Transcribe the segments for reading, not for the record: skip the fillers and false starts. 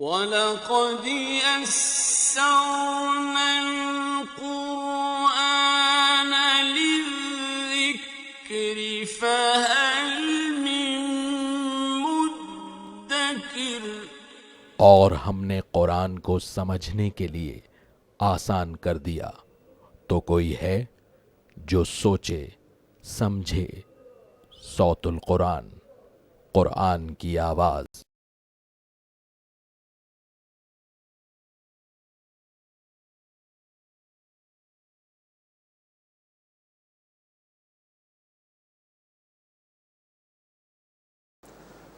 وَلَقَدْ يَسَّرْنَا الْقُرْآنَ لِلذِّكْرِ فَهَلْ مِن مُّدَّكِرٍ۔ اور ہم نے قرآن کو سمجھنے کے لیے آسان کر دیا، تو کوئی ہے جو سوچے سمجھے۔ صوت القرآن، قرآن کی آواز۔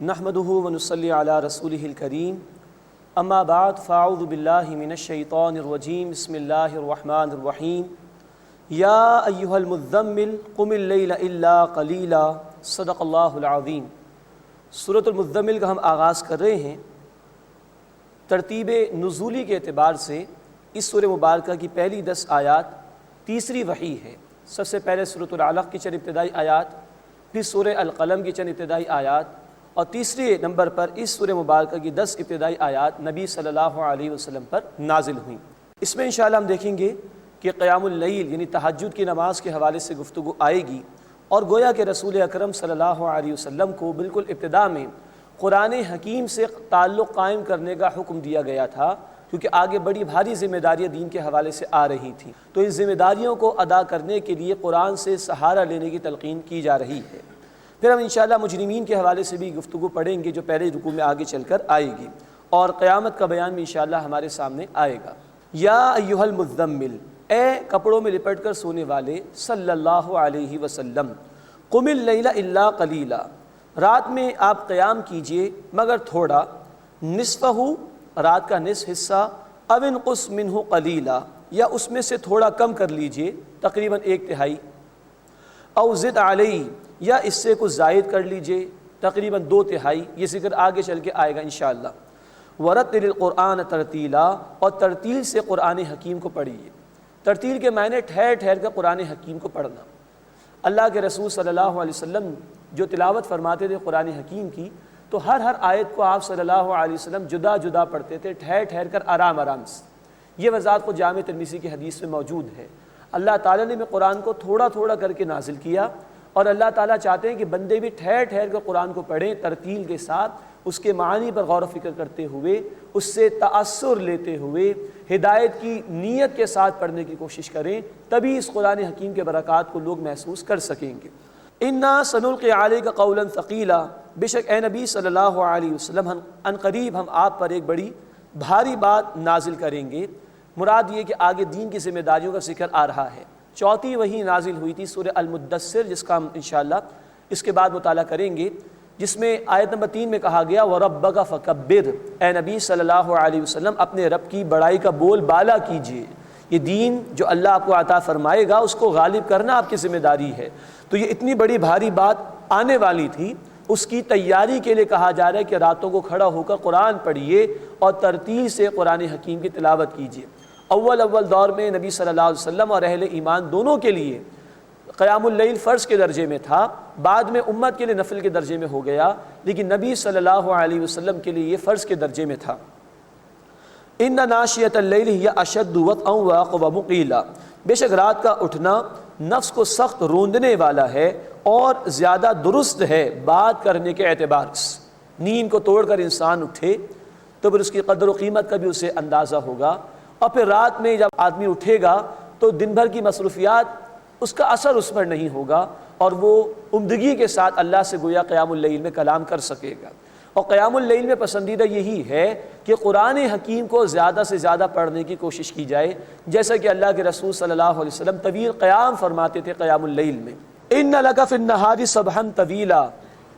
نحمده ونصلي على رسوله الكريم اما بعد فاعوذ بالله من الشيطان الرجيم بسم الله الرحمن الرحيم يا ايها المزمل قم الليل الا قليلا صدق الله العظيم۔ سورۃ المزمل کا ہم آغاز کر رہے ہیں۔ ترتیب نزولی کے اعتبار سے اس سورہ مبارکہ کی پہلی 10 آیات تیسری وحی ہے۔ سب سے پہلے سورۃ العلق کی چند ابتدائی آیات، پھر سورہ القلم کی چند ابتدائی آیات، اور تیسرے نمبر پر اس سورہ مبارکہ کی 10 ابتدائی آیات نبی صلی اللہ علیہ وسلم پر نازل ہوئیں۔ اس میں انشاءاللہ ہم دیکھیں گے کہ قیام اللیل یعنی تہجد کی نماز کے حوالے سے گفتگو آئے گی، اور گویا کہ رسول اکرم صلی اللہ علیہ وسلم کو بالکل ابتدا میں قرآن حکیم سے تعلق قائم کرنے کا حکم دیا گیا تھا، کیونکہ آگے بڑی بھاری ذمہ داریاں دین کے حوالے سے آ رہی تھیں، تو ان ذمہ داریوں کو ادا کرنے کے لیے قرآن سے سہارا لینے کی تلقین کی جا رہی ہے۔ پھر ہم انشاءاللہ مجرمین کے حوالے سے بھی گفتگو پڑھیں گے جو پہلے رکوع میں آگے چل کر آئے گی، اور قیامت کا بیان بھی انشاءاللہ ہمارے سامنے آئے گا۔ یا ایھا المزمل، اے کپڑوں میں لپٹ کر سونے والے، صلی اللہ علیہ وسلم، قم اللیل الا قلیلا، رات میں آپ قیام کیجئے مگر تھوڑا، نصفہ، رات کا نصف حصہ، او انقص منہ قلیلا، یا اس میں سے تھوڑا کم کر لیجئے، تقریباً 1/3، او زد علیہ، یا اس سے کچھ زائد کر لیجئے، تقریباً 2/3۔ یہ ذکر آگے چل کے آئے گا انشاءاللہ۔ وَرَتِّلِ الْقُرْآنَ تَرْتِیلًا، اور ترتیل سے قرآن حکیم کو پڑھیے۔ ترتیل کے معنی ٹھہر ٹھہر کر قرآن حکیم کو پڑھنا۔ اللہ کے رسول صلی اللہ علیہ وسلم جو تلاوت فرماتے تھے قرآن حکیم کی، تو ہر آیت کو آپ صلی اللہ علیہ وسلم جدا جدا پڑھتے تھے، ٹھہر ٹھہر کر آرام آرام سے۔ یہ وضاحت کو جامع ترمذی کی حدیث میں موجود ہے۔ اللہ تعالیٰ نے قرآن کو تھوڑا تھوڑا کر کے نازل کیا، اور اللہ تعالیٰ چاہتے ہیں کہ بندے بھی ٹھہر ٹھہر کر قرآن کو پڑھیں، ترتیل کے ساتھ، اس کے معانی پر غور و فکر کرتے ہوئے، اس سے تأثر لیتے ہوئے، ہدایت کی نیت کے ساتھ پڑھنے کی کوشش کریں، تبھی اس قرآن حکیم کے برکات کو لوگ محسوس کر سکیں گے۔ انا سنلقی علیک قولا ثقیلا، بے شک اے نبی صلی اللہ علیہ وسلم ان قریب ہم آپ پر ایک بڑی بھاری بات نازل کریں گے۔ مراد یہ کہ آگے دین کی ذمہ داریوں کا ذکر آ رہا ہے۔ چوتھی وحی نازل ہوئی تھی سورہ المدثر، جس کا ہم انشاءاللہ اس کے بعد مطالعہ کریں گے، جس میں آیت نمبر 3 میں کہا گیا وَرَبَّكَ فَكَبِّرْ، اے نبی صلی اللہ علیہ وسلم اپنے رب کی بڑائی کا بول بالا کیجئے۔ یہ دین جو اللہ آپ کو عطا فرمائے گا اس کو غالب کرنا آپ کی ذمہ داری ہے۔ تو یہ اتنی بڑی بھاری بات آنے والی تھی، اس کی تیاری کے لیے کہا جا رہا ہے کہ راتوں کو کھڑا ہو کر قرآن پڑھیے اور ترتیل سے قرآن حکیم کی تلاوت کیجئے۔ اول دور میں نبی صلی اللہ علیہ وسلم اور اہل ایمان دونوں کے لیے قیام اللیل فرض کے درجے میں تھا، بعد میں امت کے لیے نفل کے درجے میں ہو گیا، لیکن نبی صلی اللہ علیہ وسلم کے لیے یہ فرض کے درجے میں تھا۔ ان ناشیۃ اللیل ہی اشد وطئا واقوم قیلا، بے شک رات کا اٹھنا نفس کو سخت روندنے والا ہے اور زیادہ درست ہے بات کرنے کے اعتبار سے۔ نیند کو توڑ کر انسان اٹھے تو پھر اس کی قدر و قیمت کا بھی اسے اندازہ ہوگا، اور پھر رات میں جب آدمی اٹھے گا تو دن بھر کی مصروفیات اس کا اثر اس پر نہیں ہوگا، اور وہ عمدگی کے ساتھ اللہ سے گویا قیام اللیل میں کلام کر سکے گا۔ اور قیام اللیل میں پسندیدہ یہی ہے کہ قرآن حکیم کو زیادہ سے زیادہ پڑھنے کی کوشش کی جائے، جیسا کہ اللہ کے رسول صلی اللہ علیہ وسلم طویل قیام فرماتے تھے قیام اللیل میں۔ ان لک فی النہار سبحا طویلا،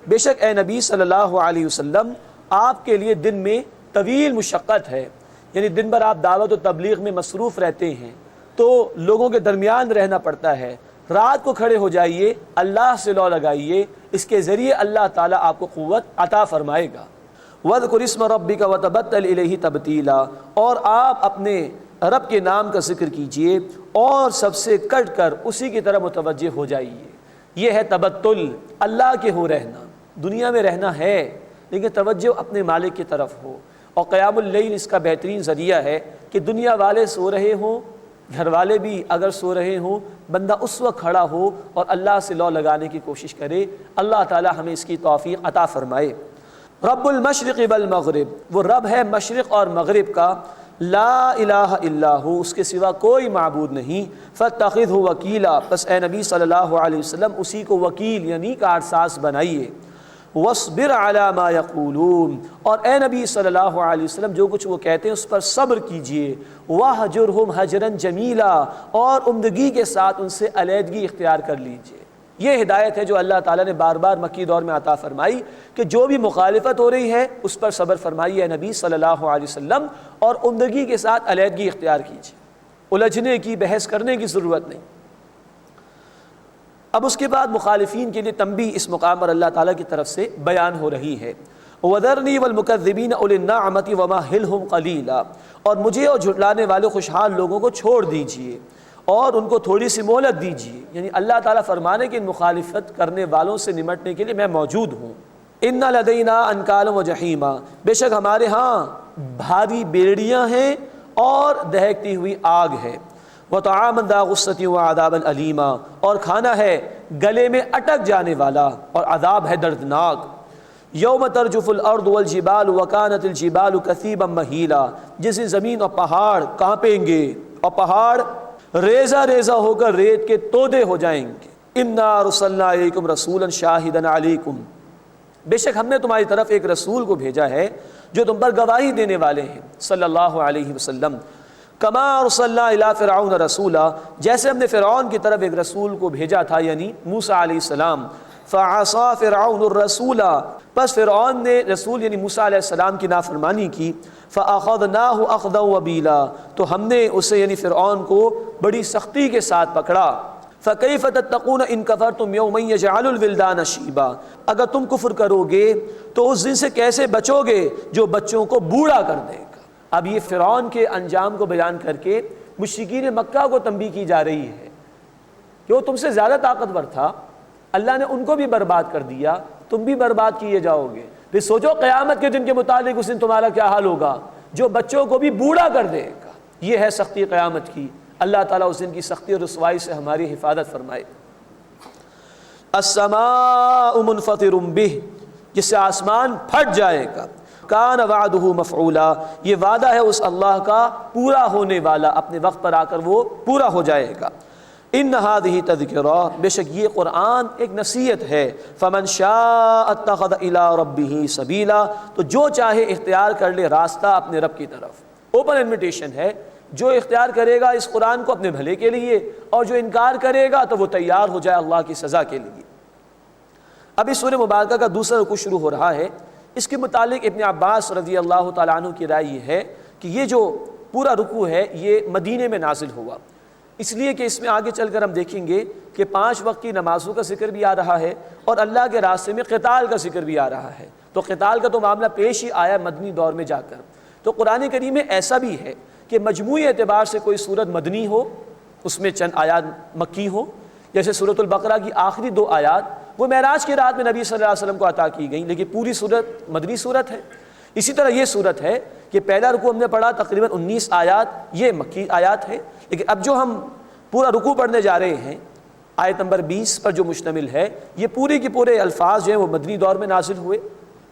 بے شک اے نبی صلی اللہ علیہ وسلم آپ کے لیے دن میں طویل مشقت ہے، یعنی دن بھر آپ دعوت و تبلیغ میں مصروف رہتے ہیں تو لوگوں کے درمیان رہنا پڑتا ہے۔ رات کو کھڑے ہو جائیے، اللہ سے لو لگائیے، اس کے ذریعے اللہ تعالیٰ آپ کو قوت عطا فرمائے گا۔ وَاذْكُرِ اسْمَ رَبِّكَ وَتَبَتَّلْ إِلَيْهِ تَبْتِيلًا، اور آپ اپنے رب کے نام کا ذکر کیجئے اور سب سے کٹ کر اسی کی طرف متوجہ ہو جائیے۔ یہ ہے تبتل، اللہ کے ہو رہنا، دنیا میں رہنا ہے لیکن توجہ اپنے مالک کی طرف ہو، اور قیام اللیل اس کا بہترین ذریعہ ہے کہ دنیا والے سو رہے ہوں، گھر والے بھی اگر سو رہے ہوں، بندہ اس وقت کھڑا ہو اور اللہ سے لو لگانے کی کوشش کرے۔ اللہ تعالی ہمیں اس کی توفیق عطا فرمائے۔ رب المشرق والمغرب، وہ رب ہے مشرق اور مغرب کا، لا الہ الا ہو، اس کے سوا کوئی معبود نہیں، فاتخذہ وکیلا، پس اے نبی صلی اللہ علیہ وسلم اسی کو وکیل یعنی کارساز بنائیے۔ واصبر علی ما یقولون، اور اے نبی صلی اللہ علیہ وسلم جو کچھ وہ کہتے ہیں اس پر صبر کیجئے۔ واہجرہم ہجرا جمیلا، اور عمدگی کے ساتھ ان سے علیحدگی اختیار کر لیجئے۔ یہ ہدایت ہے جو اللہ تعالیٰ نے بار بار مکی دور میں عطا فرمائی کہ جو بھی مخالفت ہو رہی ہے اس پر صبر فرمائیے نبی صلی اللہ علیہ وسلم، اور عمدگی کے ساتھ علیحدگی اختیار کیجیے، الجھنے کی، بحث کرنے کی ضرورت نہیں۔ اب اس کے بعد مخالفین کے لیے تنبیہ اس مقام پر اللہ تعالیٰ کی طرف سے بیان ہو رہی ہے۔ وَذَرْنِي وَالْمُكَذِّبِينَ أُولِي النَّعْمَةِ وَمَهِّلْهُمْ قَلِيلًا، اور مجھے اور جھٹلانے والے خوشحال لوگوں کو چھوڑ دیجئے اور ان کو تھوڑی سی مہلت دیجیے۔ یعنی اللہ تعالیٰ فرمانے کہ ان مخالفت کرنے والوں سے نمٹنے کے لیے میں موجود ہوں۔ اِنَّ لَدَيْنَا أَنْكَالًا وَجَحِيمًا، بے شک ہمارے ہاں بھاری بیڑیاں ہیں اور دہکتی ہوئی آگ ہے۔ وَطَعَامًا ذَا غُصَّةٍ وَعَذَابًا أَلِيمًا، اور کھانا ہے گلے میں اٹک جانے والا اور عذاب ہے دردناک۔ یوم ترجف الارض والجبال وکانت الجبال کثیبا مہیلا، جس دن زمین اور پہاڑ کانپیں گے اور پہاڑ ریزہ ریزہ ہو کر ریت کے تودے ہو جائیں گے۔ انا ارسلنا الیکم رسولا شاہدا علیکم، بے شک ہم نے تمہاری طرف ایک رسول کو بھیجا ہے جو تم پر گواہی دینے والے ہیں، صلی اللہ علیہ وسلم۔ کما ارسلنا الی فرعون رسولا، جیسے ہم نے فرعون کی طرف ایک رسول کو بھیجا تھا یعنی موسیٰ علیہ السلام۔ فعصا فرعون الرسول، پس فرعون نے رسول یعنی موسیٰ علیہ السلام کی نافرمانی کی۔ فاخذناہ اخذا وبیلا، تو ہم نے اسے یعنی فرعون کو بڑی سختی کے ساتھ پکڑا۔ فکیف تتقون ان کفرتم یوما یجعل الولدان شیبا، اگر تم کفر کرو گے تو اس دن سے کیسے بچو گے جو بچوں کو بوڑھا کر دے گا۔ اب یہ فرعون کے انجام کو بیان کر کے مشرکین مکہ کو تنبیہ کی جا رہی ہے کہ وہ تم سے زیادہ طاقتور تھا، اللہ نے ان کو بھی برباد کر دیا، تم بھی برباد کیے جاؤ گے۔ پھر سوچو قیامت کے دن کے متعلق اس دن تمہارا کیا حال ہوگا، جو بچوں کو بھی بوڑھا کر دے گا۔ یہ ہے سختی قیامت کی۔ اللہ تعالیٰ اس دن کی سختی اور رسوائی سے ہماری حفاظت فرمائے۔ السماء منفطر بہ، جس سے آسمان پھٹ جائے گا۔ کان وعدہ مفعولا، یہ وعدہ ہے اس اللہ کا پورا ہونے والا، اپنے وقت پر آ کر وہ پورا ہو جائے گا۔ ان ہذہ تذکرہ، بے شک یہ قرآن ایک نصیحت ہے۔ فمن شاء اتخذ الی ربہ سبیلا، تو جو چاہے اختیار کر لے راستہ اپنے رب کی طرف۔ اوپن انویٹیشن ہے، جو اختیار کرے گا اس قرآن کو اپنے بھلے کے لیے، اور جو انکار کرے گا تو وہ تیار ہو جائے اللہ کی سزا کے لیے۔ اب اس سورہ مبارکہ کا دوسرا رکوع شروع ہو رہا ہے۔ اس کے متعلق ابن عباس رضی اللہ تعالیٰ عنہ کی رائے یہ ہے کہ یہ جو پورا رکوع ہے یہ مدینے میں نازل ہوا، اس لیے کہ اس میں آگے چل کر ہم دیکھیں گے کہ 5 وقت کی نمازوں کا ذکر بھی آ رہا ہے اور اللہ کے راستے میں قتال کا ذکر بھی آ رہا ہے۔ تو قتال کا تو معاملہ پیش ہی آیا مدنی دور میں جا کر۔ تو قرآن کریم میں ایسا بھی ہے کہ مجموعی اعتبار سے کوئی سورت مدنی ہو، اس میں چند آیات مکی ہو، جیسے سورۃ البقرہ کی آخری 2 آیات وہ معراج کی رات میں نبی صلی اللہ علیہ وسلم کو عطا کی گئیں، لیکن پوری سورت مدنی سورت ہے۔ اسی طرح یہ سورت ہے کہ پہلا رکوع ہم نے پڑھا تقریباً 19 آیات، یہ مکی آیات ہے، لیکن اب جو ہم پورا رکوع پڑھنے جا رہے ہیں آیت نمبر 20 پر جو مشتمل ہے، یہ پورے کے پورے الفاظ جو ہیں وہ مدنی دور میں نازل ہوئے۔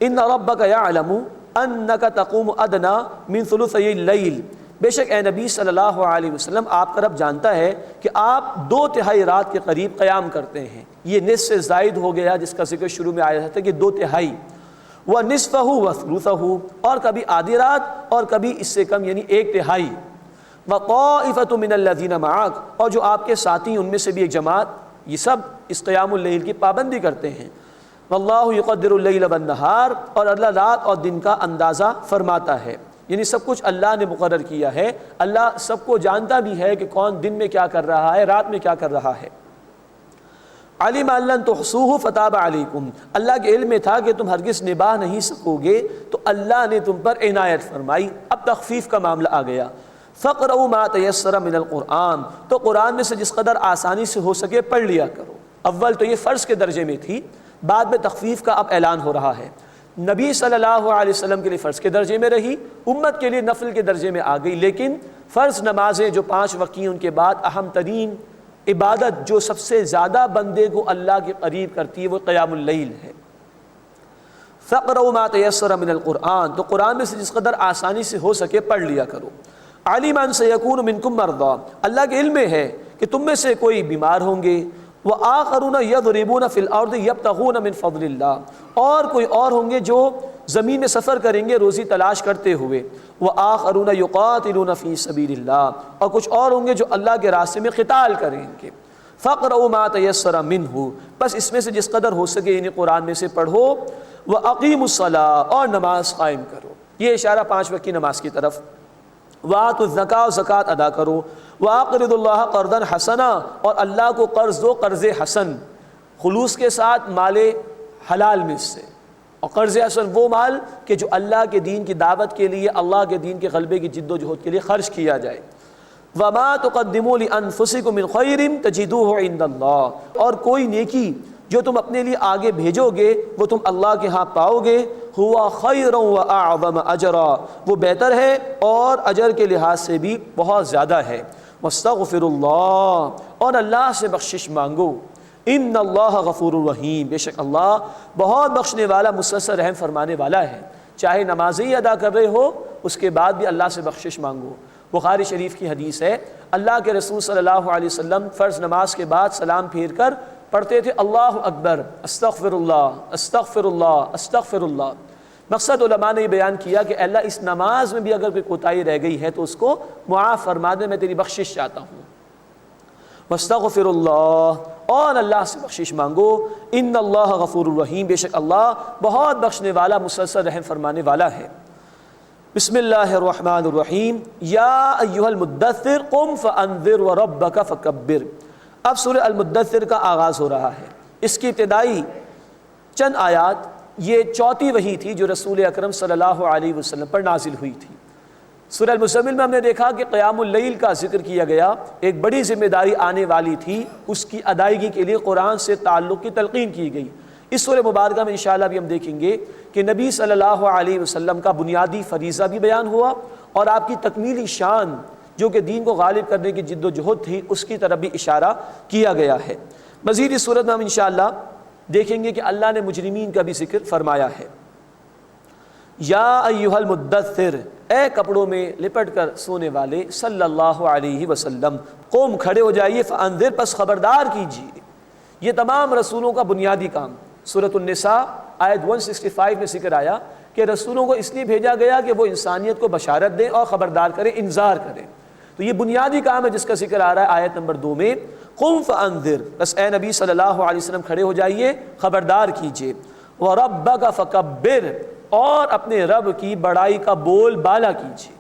ان ربک یعلم انک تقوم ادنی من ثلثی اللیل، بے شک اے نبی صلی اللہ علیہ وسلم آپ کا رب جانتا ہے کہ آپ 2/3 رات کے قریب قیام کرتے ہیں۔ یہ نصف سے زائد ہو گیا جس کا ذکر شروع میں آیا تھا کہ 2/3، وَنِصْفَهُ وَثُلُثَهُ، اور کبھی آدھی رات اور کبھی اس سے کم یعنی 1/3۔ وَطَائِفَةٌ مِّنَ الَّذِينَ مَعَكَ، اور جو آپ کے ساتھی ان میں سے بھی ایک جماعت، یہ سب اس قیام اللیل کی پابندی کرتے ہیں۔ وَاللَّهُ يُقَدِّرُ اللَّيْلَ وَالنَّهَارَ، اور اللہ رات اور دن کا اندازہ فرماتا ہے، یعنی سب کچھ اللہ نے مقرر کیا ہے۔ اللہ سب کو جانتا بھی ہے کہ کون دن میں کیا کر رہا ہے، رات میں کیا کر رہا ہے۔ علم ان لن تحصوه فتاب علیکم، اللہ کے علم میں تھا کہ تم ہرگز نباہ نہیں سکو گے تو اللہ نے تم پر عنایت فرمائی۔ اب تخفیف کا معاملہ آ گیا۔ فقرؤوا ما تیسر من القرآن، تو قرآن میں سے جس قدر آسانی سے ہو سکے پڑھ لیا کرو۔ اول تو یہ فرض کے درجے میں تھی، بعد میں تخفیف کا اب اعلان ہو رہا ہے۔ نبی صلی اللہ علیہ وسلم کے لیے فرض کے درجے میں رہی، امت کے لیے نفل کے درجے میں آ گئی، لیکن فرض نمازیں جو 5 وقت کی ان کے بعد اہم ترین عبادت جو سب سے زیادہ بندے کو اللہ کے قریب کرتی ہے وہ قیام اللیل ہے۔ فَاقْرَؤُوا مَا تَيَسَّرَ مِنَ الْقُرْآنِ، تو قرآن میں سے جس قدر آسانی سے ہو سکے پڑھ لیا کرو۔ عَلِمَ أَن سَيَكُونُ مِنكُم مَّرْضَىٰ، اللہ کے علم میں ہے کہ تم میں سے کوئی بیمار ہوں گے، وَآخَرُونَ يَضْرِبُونَ فِي الْأَرْضِ يَبْتَغُونَ مِن فَضْلِ اللَّهِ، اور کوئی اور ہوں گے جو زمین میں سفر کریں گے روزی تلاش کرتے ہوئے، وَآخَرُونَ يُقَاتِلُونَ فِي سَبِيلِ اللَّهِ، اور کچھ اور ہوں گے جو اللہ کے راستے میں قتال کریں گے۔ فَاقْرَؤُوا مَا تَيَسَّرَ مِنْهُ، بس اس میں سے جس قدر ہو سکے یعنی قرآن میں سے پڑھو، وَأَقِيمُوا الصَّلَاةَ، اور نماز قائم کرو، یہ اشارہ 5 وقت کی نماز کی طرف۔ وَآتُوا الزَّكَاةَ، زکوٰۃ ادا کرو۔ وَأَقْرِضُوا اللَّهَ قَرْضًا حَسَنًا، اور اللہ کو قرض دو قرض حسن، خلوص کے ساتھ مال حلال میں سے، اور قرض حسن وہ مال کہ جو اللہ کے دین کی دعوت کے لیے، اللہ کے دین کے غلبے کی جد و جہد کے لیے خرچ کیا جائے۔ وَمَا تُقَدِّمُوا لِأَنفُسِكُم مِّن خَيْرٍ تَجِدُوهُ عِندَ اللَّهِ، اور کوئی نیکی جو تم اپنے لیے آگے بھیجو گے وہ تم اللہ کے ہاں پاؤ گے۔ ہوا خیر وَأَعْظَمَ أَجْرًا، وہ بہتر ہے اور اجر کے لحاظ سے بھی بہت زیادہ ہے۔ وَاسْتَغْفِرُوا اللَّهَ، اور اللہ سے بخشش مانگو۔ ان اللہ غفور الرحیم، بے شک اللہ بہت بخشنے والا مسلسل رحم فرمانے والا ہے۔ چاہے نمازیں ہی ادا کر رہے ہو اس کے بعد بھی اللہ سے بخشش مانگو۔ بخاری شریف کی حدیث ہے، اللہ کے رسول صلی اللہ علیہ وسلم فرض نماز کے بعد سلام پھیر کر پڑھتے تھے اللہ اکبر، استغفر اللہ، استغفر اللہ، استغفر اللہ۔ مقصد علماء نے یہ بیان کیا کہ اللہ اس نماز میں بھی اگر کوئی کوتاہی رہ گئی ہے تو اس کو معاف فرما دے، میں تیری بخشش چاہتا ہوں۔ واستغفر اللہ، اور اللہ سے بخشش مانگو۔ ان اللہ غفور الرحیم، بے شک اللہ بہت بخشنے والا مسلسل رحم فرمانے والا ہے۔ بسم اللہ الرحمن الرحیم۔ یا ایھا المدثر قم فانذر وربک فکبر۔ اب سورہ المدثر کا آغاز ہو رہا ہے۔ اس کی ابتدائی چند آیات یہ چوتھی وحی تھی جو رسول اکرم صلی اللہ علیہ وسلم پر نازل ہوئی تھی۔ سورہ المزمل میں ہم نے دیکھا کہ قیام اللیل کا ذکر کیا گیا، ایک بڑی ذمہ داری آنے والی تھی، اس کی ادائیگی کے لیے قرآن سے تعلق کی تلقین کی گئی۔ اس سورہ مبارکہ میں انشاءاللہ بھی ہم دیکھیں گے کہ نبی صلی اللہ علیہ وسلم کا بنیادی فریضہ بھی بیان ہوا اور آپ کی تکمیلی شان جو کہ دین کو غالب کرنے کی جد و جہد تھی اس کی طرف بھی اشارہ کیا گیا ہے۔ مزید اس صورت میں ہم انشاءاللہ دیکھیں گے کہ اللہ نے مجرمین کا بھی ذکر فرمایا ہے۔ یا ایھا المدثر، اے کپڑوں میں لپٹ کر سونے والے، صلی اللہ علیہ وسلم، قوم کھڑے ہو جائیے، فانذر، پس خبردار کیجیے۔ یہ تمام رسولوں کا بنیادی کام۔ سورۃ النساء آیت 165 میں ذکر آیا کہ رسولوں کو اس لیے بھیجا گیا کہ وہ انسانیت کو بشارت دیں اور خبردار کریں، انذار کریں۔ تو یہ بنیادی کام ہے جس کا ذکر آ رہا ہے آیت نمبر 2 میں، قم فانذر، بس اے نبی صلی اللہ علیہ وسلم کھڑے ہو جائیے، خبردار کیجیے۔ وربک فکبر، اور اپنے رب کی بڑائی کا بول بالا کیجیے۔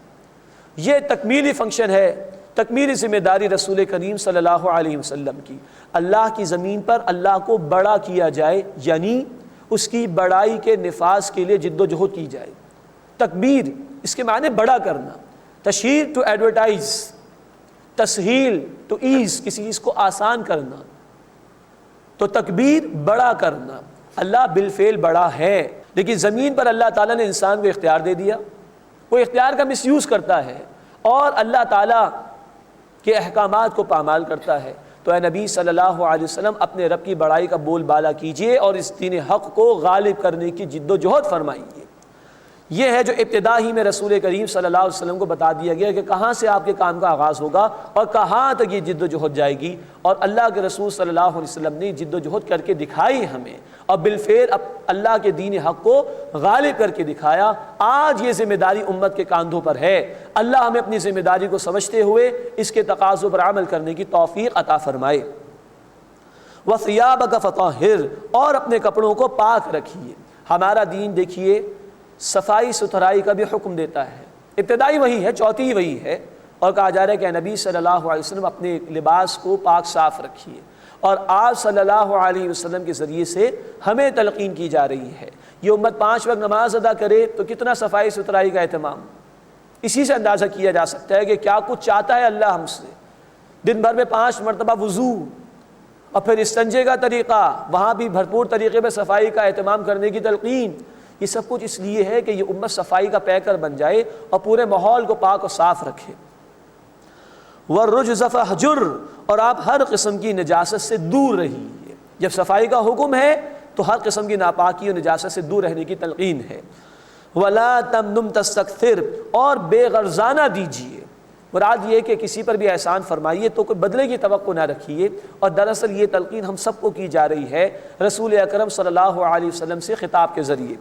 یہ تکمیلی فنکشن ہے، تکمیلی ذمہ داری رسول کریم صلی اللہ علیہ وسلم کی۔ اللہ کی زمین پر اللہ کو بڑا کیا جائے، یعنی اس کی بڑائی کے نفاذ کے لیے جد و جہد کی جائے۔ تکبیر اس کے معنی بڑا کرنا، تشہیر ٹو ایڈورٹائز، تسہیل ٹو ایز، کسی چیز کو آسان کرنا، تو تکبیر بڑا کرنا۔ اللہ بالفعل بڑا ہے، لیکن زمین پر اللہ تعالیٰ نے انسان کو اختیار دے دیا، وہ اختیار کا مس یوز کرتا ہے اور اللہ تعالیٰ کے احکامات کو پامال کرتا ہے۔ تو اے نبی صلی اللہ علیہ وسلم اپنے رب کی بڑائی کا بول بالا کیجئے اور اس دین حق کو غالب کرنے کی جد و جہد فرمائیے۔ یہ ہے جو ابتدا ہی میں رسول کریم صلی اللہ علیہ وسلم کو بتا دیا گیا کہ کہاں سے آپ کے کام کا آغاز ہوگا اور کہاں تک یہ جد و جہد جائے گی، اور اللہ کے رسول صلی اللہ علیہ وسلم نے جد و جہد کر کے دکھائی ہمیں، اور بالفعل اللہ کے دین حق کو غالب کر کے دکھایا۔ آج یہ ذمہ داری امت کے کاندھوں پر ہے۔ اللہ ہمیں اپنی ذمہ داری کو سمجھتے ہوئے اس کے تقاضوں پر عمل کرنے کی توفیق عطا فرمائے۔ وَثِيَابَكَ فَطَهِّرْ، اور اپنے کپڑوں کو پاک رکھیے۔ ہمارا دین دیکھیے صفائی ستھرائی کا بھی حکم دیتا ہے۔ ابتدائی وہی ہے، چوتھی وہی ہے، اور کہا جا رہا ہے کہ نبی صلی اللہ علیہ وسلم اپنے لباس کو پاک صاف رکھیے، اور آپ صلی اللہ علیہ وسلم کے ذریعے سے ہمیں تلقین کی جا رہی ہے۔ یہ امت 5 وقت نماز ادا کرے تو کتنا صفائی ستھرائی کا اہتمام، اسی سے اندازہ کیا جا سکتا ہے کہ کیا کچھ چاہتا ہے اللہ ہم سے۔ دن بھر میں 5 مرتبہ وضو، اور پھر استنجے کا طریقہ، وہاں بھی بھرپور طریقے میں صفائی کا اہتمام کرنے کی تلقین۔ یہ سب کچھ اس لیے ہے کہ یہ امت صفائی کا پیکر بن جائے اور پورے ماحول کو پاک و صاف رکھے۔ وَالرُّجْزَ فَاهْجُرْ، اور آپ ہر قسم کی نجاست سے دور رہیے۔ جب صفائی کا حکم ہے تو ہر قسم کی ناپاکی اور نجاست سے دور رہنے کی تلقین ہے۔ وَلَا تَمْنُنْ تَسْتَكْثِرْ، اور بے غرضانہ دیجیے۔ مراد یہ کہ کسی پر بھی احسان فرمائیے تو کوئی بدلے کی توقع نہ رکھیے، اور دراصل یہ تلقین ہم سب کو کی جا رہی ہے رسول اکرم صلی اللہ علیہ وسلم سے خطاب کے ذریعے۔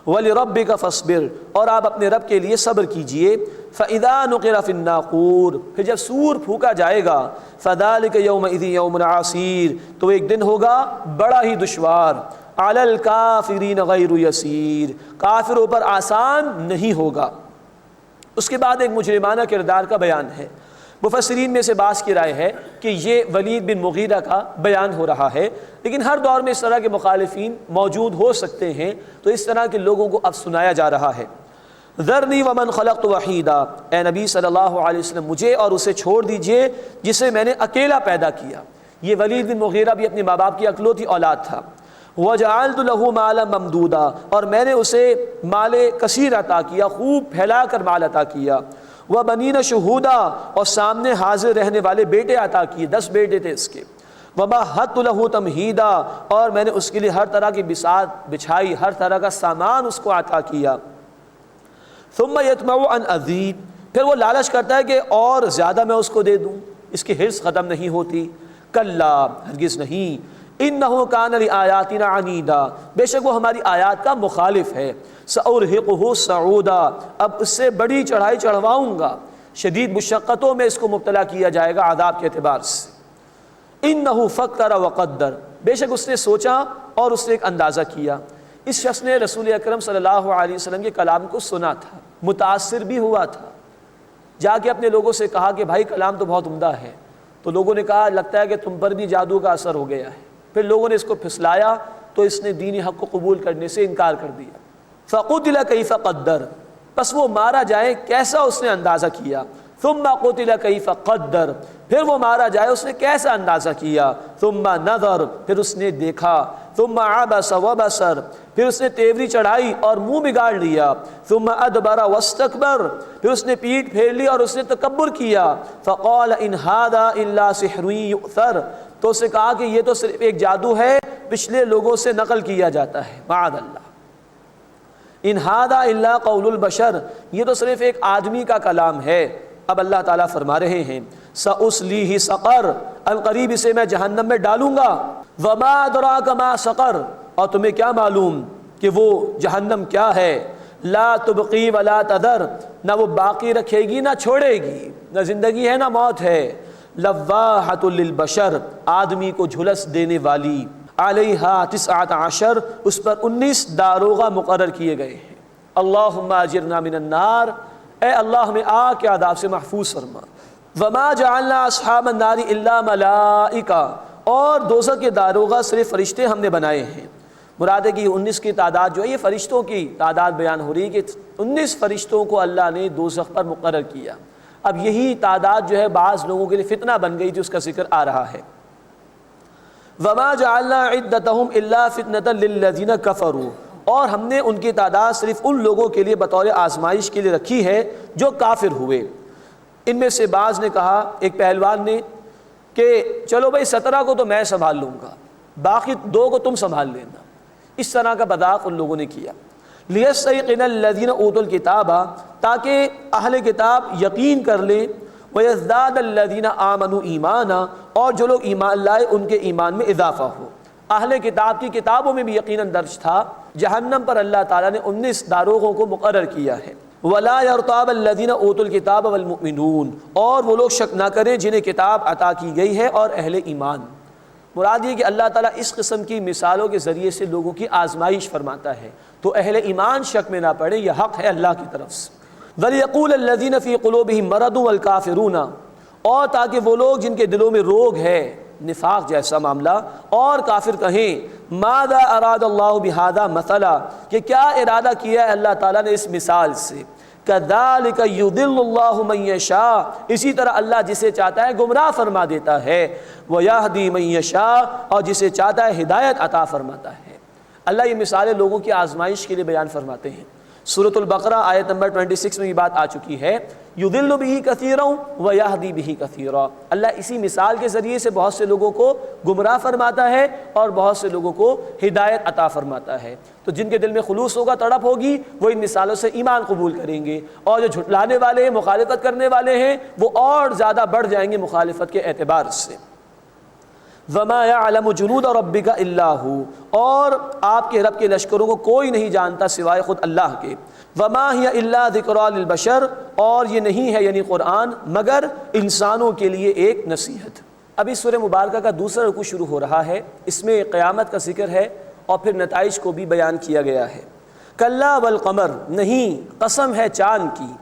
وَلِرَبِّكَ فَاصْبِرْ، اور آپ اپنے رب کے لیے صبر کیجئے۔ فَإِذَا نُقِرَ فِي النَّاقُورِ، پھر جب سور پھونکا جائے گا، فَذَلِكَ يَوْمَئِذٍ يَوْمٌ عَسِيرٌ، تو ایک دن ہوگا بڑا ہی دشوار۔ عَلَى الْكَافِرِينَ غَيْرُ يَسِيرٌ، کافروں پر آسان نہیں ہوگا۔ اس کے بعد ایک مجرمانہ کردار کا بیان ہے۔ مفسرین میں سے بعض کی رائے ہے کہ یہ ولید بن مغیرہ کا بیان ہو رہا ہے، لیکن ہر دور میں اس طرح کے مخالفین موجود ہو سکتے ہیں، تو اس طرح کے لوگوں کو اب سنایا جا رہا ہے۔ ذرنی ومن خلقت وحیدا، اے نبی صلی اللہ علیہ وسلم مجھے اور اسے چھوڑ دیجئے جسے میں نے اکیلا پیدا کیا۔ یہ ولید بن مغیرہ بھی اپنے ماں باپ کی اکلوتی اولاد تھا۔ وَجَعَلْتُ لَهُ مَالًا مَمْدُودًا، اور میں نے اسے مال کثیر عطا کیا، خوب پھیلا کر مال عطا کیا۔ وَبَنِينَ شُهُودًا، اور سامنے حاضر رہنے والے بیٹے عطا کیے، 10 بیٹے تھے اس کے۔ وَمَهَّدتُ لَهُ تَمْهِيدًا، اور میں نے اس کے لیے ہر طرح کی بساط بچھائی، ہر طرح کا سامان اس کو عطا کیا۔ ثُمَّ يَطْمَعُ أَنْ أَزِيدَ، پھر وہ لالچ کرتا ہے کہ اور زیادہ میں اس کو دے دوں، اس کی حرص ختم نہیں ہوتی۔ کَلَّا، ہرگز نہیں، إِنَّهُ كَانَ لِآيَاتِنَا عَنِيدًا، بے شک وہ ہماری آیات کا مخالف ہے۔ سأرهقه صعودا، اب اس سے بڑی چڑھائی چڑھواؤں گا، شدید مشقتوں میں اس کو مبتلا کیا جائے گا عذاب کے اعتبار سے۔ إِنَّهُ فَكَّرَ وَقَدَّرَ، بے شک اس نے سوچا اور اس نے ایک اندازہ کیا۔ اس شخص نے رسول اکرم صلی اللہ علیہ وسلم کے کلام کو سنا تھا، متاثر بھی ہوا تھا، جا کے اپنے لوگوں سے کہا کہ بھائی کلام تو بہت عمدہ ہے، تو لوگوں نے کہا لگتا ہے کہ تم پر بھی جادو کا اثر ہو گیا ہے۔ پھر لوگوں نے اس کو پھسلایا تو اس نے دین حق کو قبول کرنے سے انکار کر دیا۔ فَقُتِلَ كَيْفَ قَدَّرَ، پس وہ مارا جائے کیسا اس نے اندازہ کیا۔ ثُمَّ قُتِلَ كَيْفَ قَدَّرَ، پھر وہ مارا جائے اس نے کیسا اندازہ کیا۔ ثُمَّ نَظَرَ، پھر اس نے دیکھا۔ ثُمَّ عَبَسَ وَبَسَرَ، پھر اس نے تیوری چڑھائی اور منہ بگاڑ لیا۔ ثُمَّ أَدْبَرَ وَاسْتَكْبَرَ، پھر اس نے پیٹھ پھیر لی اور اس نے تکبر کیا۔ فَقَالَ إِنْ هَذَا إِلَّا سِحْرٌ يُؤْثَرُ، تو اس نے کہا کہ یہ تو صرف ایک جادو ہے، پچھلے لوگوں سے نقل کیا جاتا ہے، معاذ اللہ۔ ان ھذا الا قول البشر، یہ تو صرف ایک آدمی کا کلام ہے۔ اب اللہ تعالیٰ فرما رہے ہیں سأصلیہ سقر، القریب اسے میں جہنم میں ڈالوں گا۔ وما ادراک ما سقر، اور تمہیں کیا معلوم کہ وہ جہنم کیا ہے۔ لا تبقی ولا تذر، نہ وہ باقی رکھے گی نہ چھوڑے گی، نہ زندگی ہے نہ موت ہے۔ لواحۃ للبشر، آدمی کو جھلس دینے والی۔ علیہا 19، اس پر 19 داروغہ مقرر کیے گئے ہیں۔ اللہم اجرنا من النار، اے اللہ ہمیں آگ کے عذاب سے محفوظ فرما۔ وما جعلنا اصحاب النار الا ملائکہ، اور دوزخ کے داروغہ صرف فرشتے ہم نے بنائے ہیں۔ مراد ہے کہ یہ 19 کی تعداد جو ہے یہ فرشتوں کی تعداد بیان ہو رہی ہے کہ 19 فرشتوں کو اللہ نے دوزخ پر مقرر کیا۔ اب یہی تعداد جو ہے بعض لوگوں کے لیے فتنہ بن گئی تھی، اس کا ذکر آ رہا ہے۔ وما جعلنا عدتهم الا فتنة للذین کفروا، اور ہم نے ان کی تعداد صرف ان لوگوں کے لیے بطور آزمائش کے لیے رکھی ہے جو کافر ہوئے۔ ان میں سے بعض نے کہا، ایک پہلوان نے، کہ چلو بھائی 17 کو تو میں سنبھال لوں گا، باقی 2 کو تم سنبھال لینا۔ اس طرح کا مذاق ان لوگوں نے کیا۔ لیستیقن الذین اوتوا الکتاب، تاکہ اہل کتاب یقین کر لیں، ویزداد الذین آمنوا ایمانا، اور جو لوگ ایمان لائے ان کے ایمان میں اضافہ ہو۔ اہل کتاب کی کتابوں میں بھی یقیناً درج تھا، جہنم پر اللہ تعالیٰ نے 19 داروغوں کو مقرر کیا ہے۔ ولا یرتاب الذین اوتوا الکتاب والمؤمنون، اور وہ لوگ شک نہ کریں جنہیں کتاب عطا کی گئی ہے اور اہل ایمان۔ مراد یہ کہ اللہ تعالیٰ اس قسم کی مثالوں کے ذریعے سے لوگوں کی آزمائش فرماتا ہے، تو اہل ایمان شک میں نہ پڑے، یہ حق ہے اللہ کی طرف سے۔ وَلْيَقُولَ الَّذِينَ فِي قُلُوبِهِم مَرَضٌ وَالْكَافِرُونَ، اور تاکہ وہ لوگ جن کے دلوں میں روگ ہے، نفاق جیسا معاملہ، اور کافر کہیں ماذا اراد اللہ بہذا مثلا، کہ کیا ارادہ کیا ہے اللہ تعالیٰ نے اس مثال سے۔ کذالک یضل اللہ من یشاء، اسی طرح اللہ جسے چاہتا ہے گمراہ فرما دیتا ہے، ویہدی من یشاء، اور جسے چاہتا ہے ہدایت عطا فرماتا ہے۔ اللہ یہ مثالیں لوگوں کی آزمائش کے لیے بیان فرماتے ہیں۔ سورۃ البقرہ آیت نمبر 26 میں یہ بات آ چکی ہے، یضل بہ کثیرا ویہدی بہ کثیرا۔ اللہ اسی مثال کے ذریعے سے بہت سے لوگوں کو گمراہ فرماتا ہے اور بہت سے لوگوں کو ہدایت عطا فرماتا ہے۔ تو جن کے دل میں خلوص ہوگا، تڑپ ہوگی، وہ ان مثالوں سے ایمان قبول کریں گے، اور جو جھٹلانے والے ہیں، مخالفت کرنے والے ہیں، وہ اور زیادہ بڑھ جائیں گے مخالفت کے اعتبار سے۔ وَمَا يَعْلَمُ جُنُودَ رَبِّكَ إِلَّا هُوَ، اور آپ کے رب کے لشکروں کو کوئی نہیں جانتا سوائے خود اللہ کے۔ وَمَا هِيَ إِلَّا ذِكْرَىٰ لِلْبَشَرِ، اور یہ نہیں ہے یعنی قرآن مگر انسانوں کے لیے ایک نصیحت۔ ابھی سورہ مبارکہ کا دوسرا رکوع شروع ہو رہا ہے، اس میں قیامت کا ذکر ہے اور پھر نتائج کو بھی بیان کیا گیا ہے۔ کلا والقمر، نہیں، قسم ہے چاند کی۔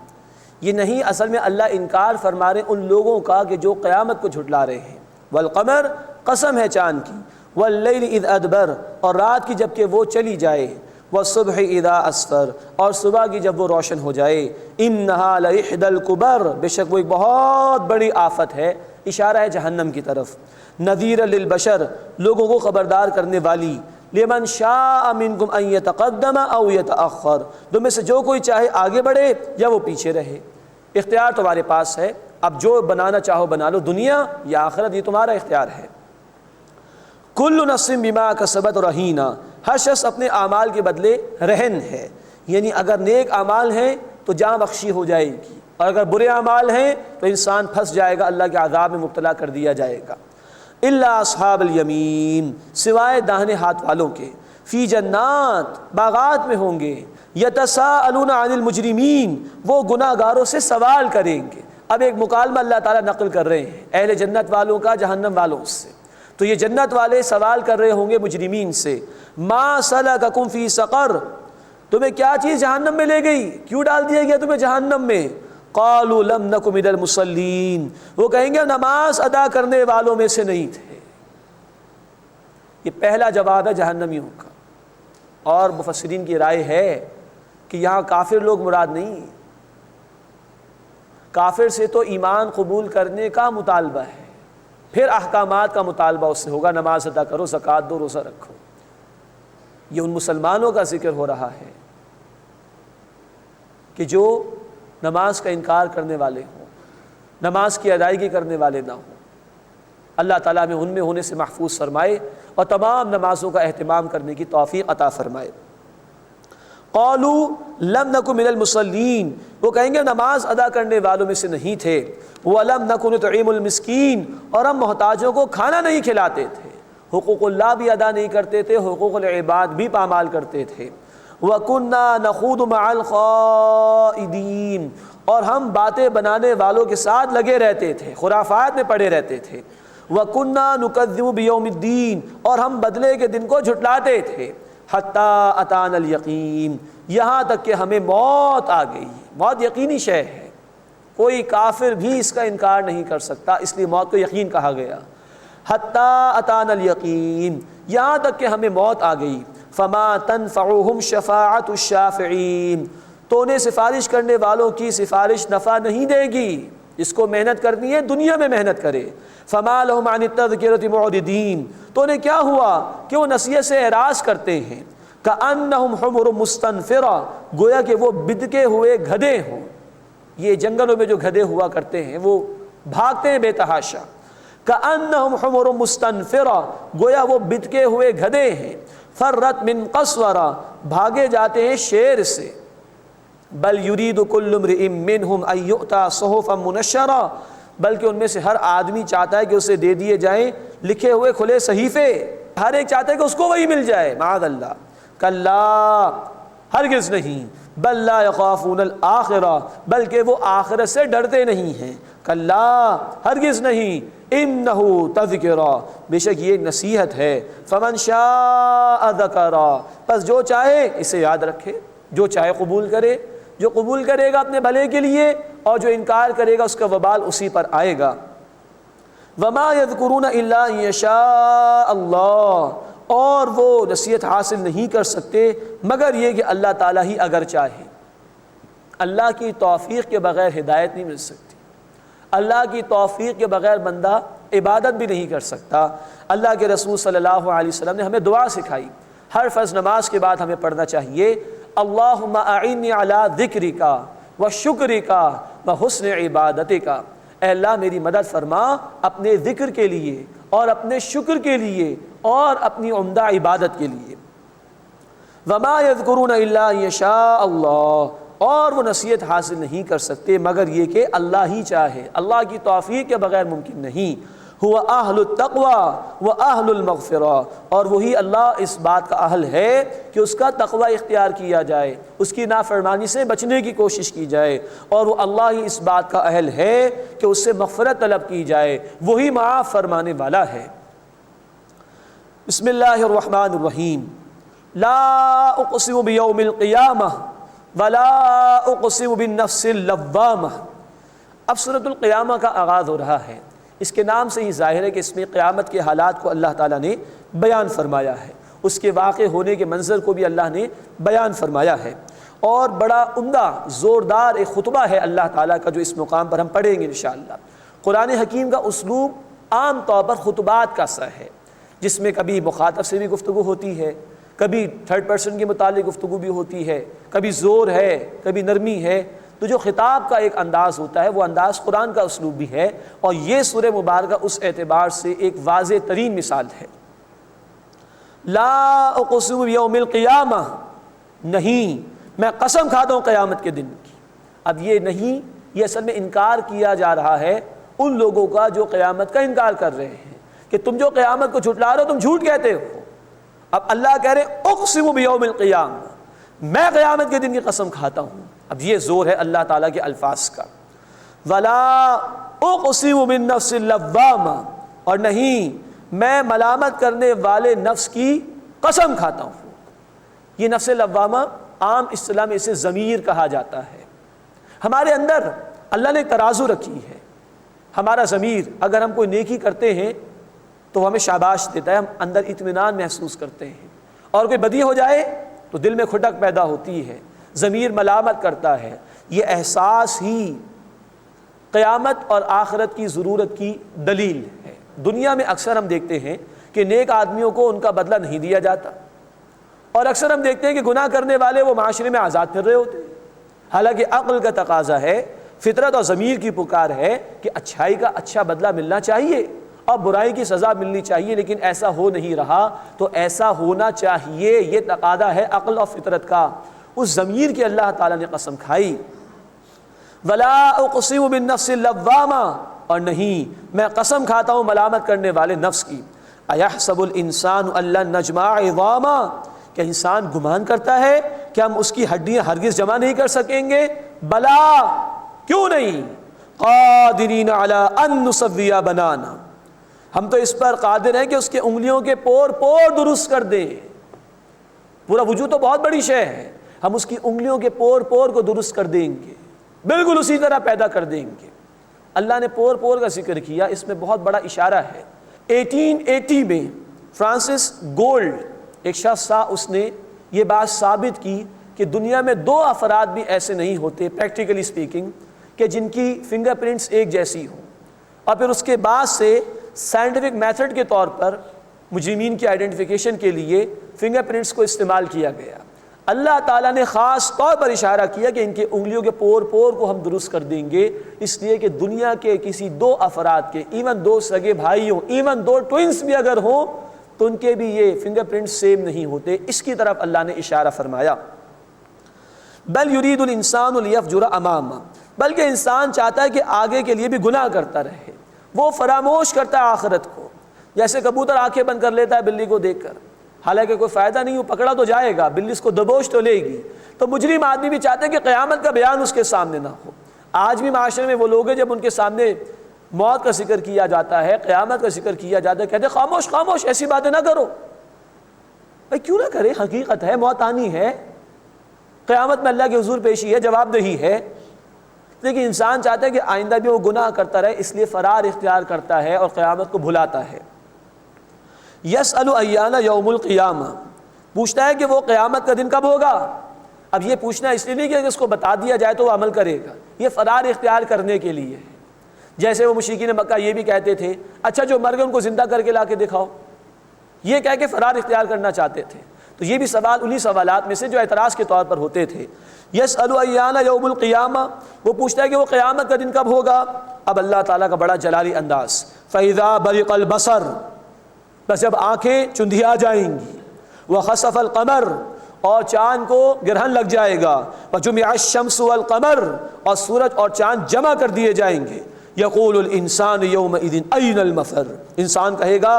یہ نہیں اصل میں اللہ انکار فرما رہے ان لوگوں کا کہ جو قیامت کو جھٹلا رہے ہیں۔ والقمر، قسم ہے چاند کی۔ واللیل اذ ادبر، اور رات کی جب کہ وہ چلی جائے۔ والصبح اذا اسفر، اور صبح کی جب وہ روشن ہو جائے۔ انہا لإحدى الکبر، بے شک وہ ایک بہت بڑی آفت ہے، اشارہ ہے جہنم کی طرف۔ نذیر للبشر، لوگوں کو خبردار کرنے والی۔ لمن شاء منکم ان یتقدم او یتأخر، تم میں سے جو کوئی چاہے آگے بڑھے یا وہ پیچھے رہے، اختیار تمہارے پاس ہے، اب جو بنانا چاہو بنا لو، دنیا یا آخرت یہ تمہارا اختیار ہے۔ کل نفس بما کسبت رہینہ، ہر شخص اپنے اعمال کے بدلے رہن ہے، یعنی اگر نیک اعمال ہیں تو جاں بخشی ہو جائے گی، اور اگر برے اعمال ہیں تو انسان پھنس جائے گا، اللہ کے عذاب میں مبتلا کر دیا جائے گا۔ الا اصحاب الیمین، سوائے داہنے ہاتھ والوں کے، فی جنات، باغات میں ہوں گے، یتساءلون عن المجرمین، وہ گناہ گاروں سے سوال کریں گے۔ اب ایک مکالمہ اللہ تعالیٰ نقل کر رہے ہیں اہل جنت والوں کا جہنم والوں سے۔ تو یہ جنت والے سوال کر رہے ہوں گے مجرمین سے، ما سلککم فی سقر، تمہیں کیا چیز جہنم میں لے گئی، کیوں ڈال دیا گیا تمہیں جہنم میں؟ قالوا لم نک من المصلین، وہ کہیں گے نماز ادا کرنے والوں میں سے نہیں تھے۔ یہ پہلا جواب ہے جہنمیوں کا، اور مفسرین کی رائے ہے کہ یہاں کافر لوگ مراد نہیں، کافر سے تو ایمان قبول کرنے کا مطالبہ ہے، پھر احکامات کا مطالبہ اس سے ہوگا، نماز ادا کرو، زکوٰۃ دو، روزہ رکھو۔ یہ ان مسلمانوں کا ذکر ہو رہا ہے کہ جو نماز کا انکار کرنے والے ہوں، نماز کی ادائیگی کرنے والے نہ ہوں۔ اللہ تعالیٰ ہمیں ان میں ہونے سے محفوظ فرمائے اور تمام نمازوں کا اہتمام کرنے کی توفیق عطا فرمائے۔ قالوا لم نک من المصلین، وہ کہیں گے نماز ادا کرنے والوں میں سے نہیں تھے۔ ولم نک نطعم المسکین، اور ہم محتاجوں کو کھانا نہیں کھلاتے تھے، حقوق اللہ بھی ادا نہیں کرتے تھے، حقوق العباد بھی پامال کرتے تھے۔ وَكُنَّا نَخُوضُ مَعَ الْخَائِضِينَ، اور ہم باتیں بنانے والوں کے ساتھ لگے رہتے تھے، خرافات میں پڑے رہتے تھے۔ وَكُنَّا نُكَذِّبُ بِيَوْمِ الدِّينِ، اور ہم بدلے کے دن کو جھٹلاتے تھے۔ حَتَّى أَتَانَا الْيَقِينُ، یہاں تک کہ ہمیں موت آ گئی۔ موت یقینی شے ہے، کوئی کافر بھی اس کا انکار نہیں کر سکتا، اس لیے موت کو یقین کہا گیا۔ حَتَّى أَتَانَا الْيَقِينُ، یہاں تک کہ ہمیں موت آ گئی۔ فما تنفعهم شفاعت الشافعین، تو انہیں سفارش کرنے والوں کی سفارش نفع نہیں دے گی۔ جس کو محنت کرنی ہے دنیا میں محنت کرے۔ فما لهم عن التذکرۃ معرضین، تو انہیں کیا ہوا کہ وہ نصیحت سے اعراض کرتے ہیں۔ کأنہم حمر مستنفرہ، گویا کہ وہ بدکے ہوئے گدھے ہوں۔ یہ جنگلوں میں جو گدھے ہوا کرتے ہیں وہ بھاگتے ہیں بے تحاشا۔ کأنہم حمر مستنفرہ، گویا وہ بدکے ہوئے گدھے ہیں۔ فرت من قسورہ، بھاگے جاتے ہیں شیر سے۔ بل یرید کل امرئ منہم ان یؤتی صحفا منشرہ، بلکہ ان میں سے ہر آدمی چاہتا ہے کہ اسے دے دیے جائیں لکھے ہوئے کھلے صحیفے، ہر ایک چاہتا ہے کہ اس کو وہی مل جائے، معاذ اللہ۔ کلا، ہرگز نہیں، بل لا یخافون الآخرہ، بلکہ وہ آخرت سے ڈرتے نہیں ہیں۔ کلا، ہرگز نہیں، انہ تذکرہ، بے شک یہ نصیحت ہے۔ فمن شاء ذکرہ، پس جو چاہے اسے یاد رکھے، جو چاہے قبول کرے، جو قبول کرے گا اپنے بھلے کے لیے، اور جو انکار کرے گا اس کا وبال اسی پر آئے گا۔ وما یذکرون الا ان یشاء اللہ، اور وہ نصیحت حاصل نہیں کر سکتے مگر یہ کہ اللہ تعالیٰ ہی اگر چاہے۔ اللہ کی توفیق کے بغیر ہدایت نہیں مل سکتی، اللہ کی توفیق کے بغیر بندہ عبادت بھی نہیں کر سکتا۔ اللہ کے رسول صلی اللہ علیہ وسلم نے ہمیں دعا سکھائی، ہر فرض نماز کے بعد ہمیں پڑھنا چاہیے اللہم اعنی علی ذکرک و شکرک و حسن عبادتک، اے اللہ میری مدد فرما اپنے ذکر کے لیے اور اپنے شکر کے لیے اور اپنی عمدہ عبادت کے لیے۔ وما یذکرون الا ان یشاء اللہ، اور وہ نصیحت حاصل نہیں کر سکتے مگر یہ کہ اللہ ہی چاہے، اللہ کی توفیق کے بغیر ممکن نہیں۔ ہوا اہل التقوی و اہل المغفرہ، اور وہی اللہ اس بات کا اہل ہے کہ اس کا تقوی اختیار کیا جائے، اس کی نافرمانی سے بچنے کی کوشش کی جائے، اور وہ اللہ ہی اس بات کا اہل ہے کہ اس سے مغفرت طلب کی جائے، وہی معاف فرمانے والا ہے۔ بسم اللہ الرحمن الرحیم۔ لا اقسم بیوم القیامہ ولا اقسم بالنفس اللوامہ۔ اب سورۃ القیامہ کا آغاز ہو رہا ہے، اس کے نام سے ہی ظاہر ہے کہ اس میں قیامت کے حالات کو اللہ تعالیٰ نے بیان فرمایا ہے، اس کے واقع ہونے کے منظر کو بھی اللہ نے بیان فرمایا ہے، اور بڑا عمدہ زوردار ایک خطبہ ہے اللہ تعالیٰ کا جو اس مقام پر ہم پڑھیں گے انشاءاللہ۔ قرآن حکیم کا اسلوب عام طور پر خطبات کا سا ہے، جس میں کبھی مخاطب سے بھی گفتگو ہوتی ہے، کبھی تھرڈ پرسن کے متعلق گفتگو بھی ہوتی ہے، کبھی زور ہے، کبھی نرمی ہے، تو جو خطاب کا ایک انداز ہوتا ہے وہ انداز قرآن کا اسلوب بھی ہے، اور یہ سورہ مبارکہ اس اعتبار سے ایک واضح ترین مثال ہے۔ لا اقسم بیوم القیامہ، نہیں میں قسم کھاتا ہوں قیامت کے دن کی۔ اب یہ نہیں، یہ اصل میں انکار کیا جا رہا ہے ان لوگوں کا جو قیامت کا انکار کر رہے ہیں کہ تم جو قیامت کو جھٹلا رہے ہو تم جھوٹ کہتے ہو۔ اب اللہ کہہ رہے اقسم بیوم القیامہ، میں قیامت کے دن کی قسم کھاتا ہوں۔ اب یہ زور ہے اللہ تعالیٰ کے الفاظ کا۔ ولا اقسم بالنفس اللوامہ، اور نہیں میں ملامت کرنے والے نفس کی قسم کھاتا ہوں۔ یہ نفس لوامہ عام اصطلاح میں اسے ضمیر کہا جاتا ہے۔ ہمارے اندر اللہ نے ترازو رکھی ہے، ہمارا ضمیر اگر ہم کوئی نیکی کرتے ہیں تو ہمیں شاباش دیتا ہے، ہم اندر اطمینان محسوس کرتے ہیں، اور کوئی بدی ہو جائے تو دل میں کھٹک پیدا ہوتی ہے، ضمیر ملامت کرتا ہے۔ یہ احساس ہی قیامت اور آخرت کی ضرورت کی دلیل ہے۔ دنیا میں اکثر ہم دیکھتے ہیں کہ نیک آدمیوں کو ان کا بدلہ نہیں دیا جاتا، اور اکثر ہم دیکھتے ہیں کہ گناہ کرنے والے وہ معاشرے میں آزاد پھر رہے ہوتے ہیں، حالانکہ عقل کا تقاضا ہے، فطرت اور ضمیر کی پکار ہے کہ اچھائی کا اچھا بدلہ ملنا چاہیے اور برائی کی سزا ملنی چاہیے، لیکن ایسا ہو نہیں رہا، تو ایسا ہونا چاہیے، یہ تقاضا ہے عقل اور فطرت کا۔ اس ضمیر کی اللہ تعالیٰ نے قسم کھائی۔ ولا اقسم بالنفس اللوامہ، اور نہیں میں قسم کھاتا ہوں ملامت کرنے والے نفس کی۔ ایحسب الانسان ان لن نجمع عظامہ، کہ انسان گمان کرتا ہے کہ ہم اس کی ہڈیاں ہرگز جمع نہیں کر سکیں گے؟ بلا، کیوں نہیں، قادرین علی ان نسوی بنانا، ہم تو اس پر قادر ہیں کہ اس کے انگلیوں کے پور درست کر دیں۔ پورا وجود تو بہت بڑی شے ہے، ہم اس کی انگلیوں کے پور کو درست کر دیں گے، بالکل اسی طرح پیدا کر دیں گے۔ اللہ نے پور کا ذکر کیا، اس میں بہت بڑا اشارہ ہے۔ 1880 میں فرانسس گولڈ ایک شخص تھا، اس نے یہ بات ثابت کی کہ دنیا میں 2 افراد بھی ایسے نہیں ہوتے پریکٹیکلی سپیکنگ کہ جن کی فنگر پرنٹس ایک جیسی ہوں، اور پھر اس کے بعد سے سائنٹیفک میتھڈ کے طور پر مجرمین کی آئیڈینٹیفیکیشن کے لیے فنگر پرنٹس کو استعمال کیا گیا۔ اللہ تعالیٰ نے خاص طور پر اشارہ کیا کہ ان کے انگلیوں کے پور کو ہم درست کر دیں گے، اس لیے کہ دنیا کے کسی 2 افراد کے، ایون 2 سگے بھائی ہوں، ایون 2 ٹوئنس بھی اگر ہوں، تو ان کے بھی یہ فنگر پرنٹ سیم نہیں ہوتے۔ اس کی طرف اللہ نے اشارہ فرمایا۔ بل یرید الانسان لیفجر امامہ، بلکہ انسان چاہتا ہے کہ آگے کے لیے بھی گناہ کرتا رہے، وہ فراموش کرتا ہے آخرت کو، جیسے کبوتر آنکھیں بند کر لیتا ہے بلی کو دیکھ کر، حالانکہ کوئی فائدہ نہیں ہو، پکڑا تو جائے گا، بلی اس کو دبوچ تو لے گی۔ تو مجرم آدمی بھی چاہتے ہیں کہ قیامت کا بیان اس کے سامنے نہ ہو۔ آج بھی معاشرے میں وہ لوگ ہیں جب ان کے سامنے موت کا ذکر کیا جاتا ہے، قیامت کا ذکر کیا جاتا ہے، کہتے ہیں خاموش خاموش، ایسی باتیں نہ کرو۔ بھائی کیوں نہ کرے، حقیقت ہے، موت آنی ہے، قیامت میں اللہ کے حضور پیشی ہے، جواب دہی ہے، لیکن انسان چاہتا ہے کہ آئندہ بھی وہ گناہ کرتا رہے، اس لیے فرار اختیار کرتا ہے اور قیامت کو بھلاتا ہے۔ یسأل ایان یوم القیامہ، پوچھتا ہے کہ وہ قیامت کا دن کب ہوگا۔ اب یہ پوچھنا اس لیے نہیں کہ اس کو بتا دیا جائے تو وہ عمل کرے گا، یہ فرار اختیار کرنے کے لیے ہے۔ جیسے وہ مشرکین مکہ یہ بھی کہتے تھے اچھا جو مر گئے ان کو زندہ کر کے لا کے دکھاؤ، یہ کہہ کے فرار اختیار کرنا چاہتے تھے۔ تو یہ بھی سوال انہی سوالات میں سے جو اعتراض کے طور پر ہوتے تھے. یسأل ایان یوم القیامہ، وہ پوچھتا ہے کہ وہ قیامت کا دن کب ہوگا. اب اللہ تعالیٰ کا بڑا جلالی انداز، فَإِذَا بَرِقَ الْبَصَرُ، بس جب آنکھیں چندھیا جائیں گی، وَخَسَفَ الْقَمَرُ، اور چاند کو گرہن لگ جائے گا، وَجُمِعَ الشَّمْسُ وَالْقَمَرُ، اور سورج اور چاند جمع کر دیے جائیں گے. یقول الانسان یومئذ این المفر، انسان کہے گا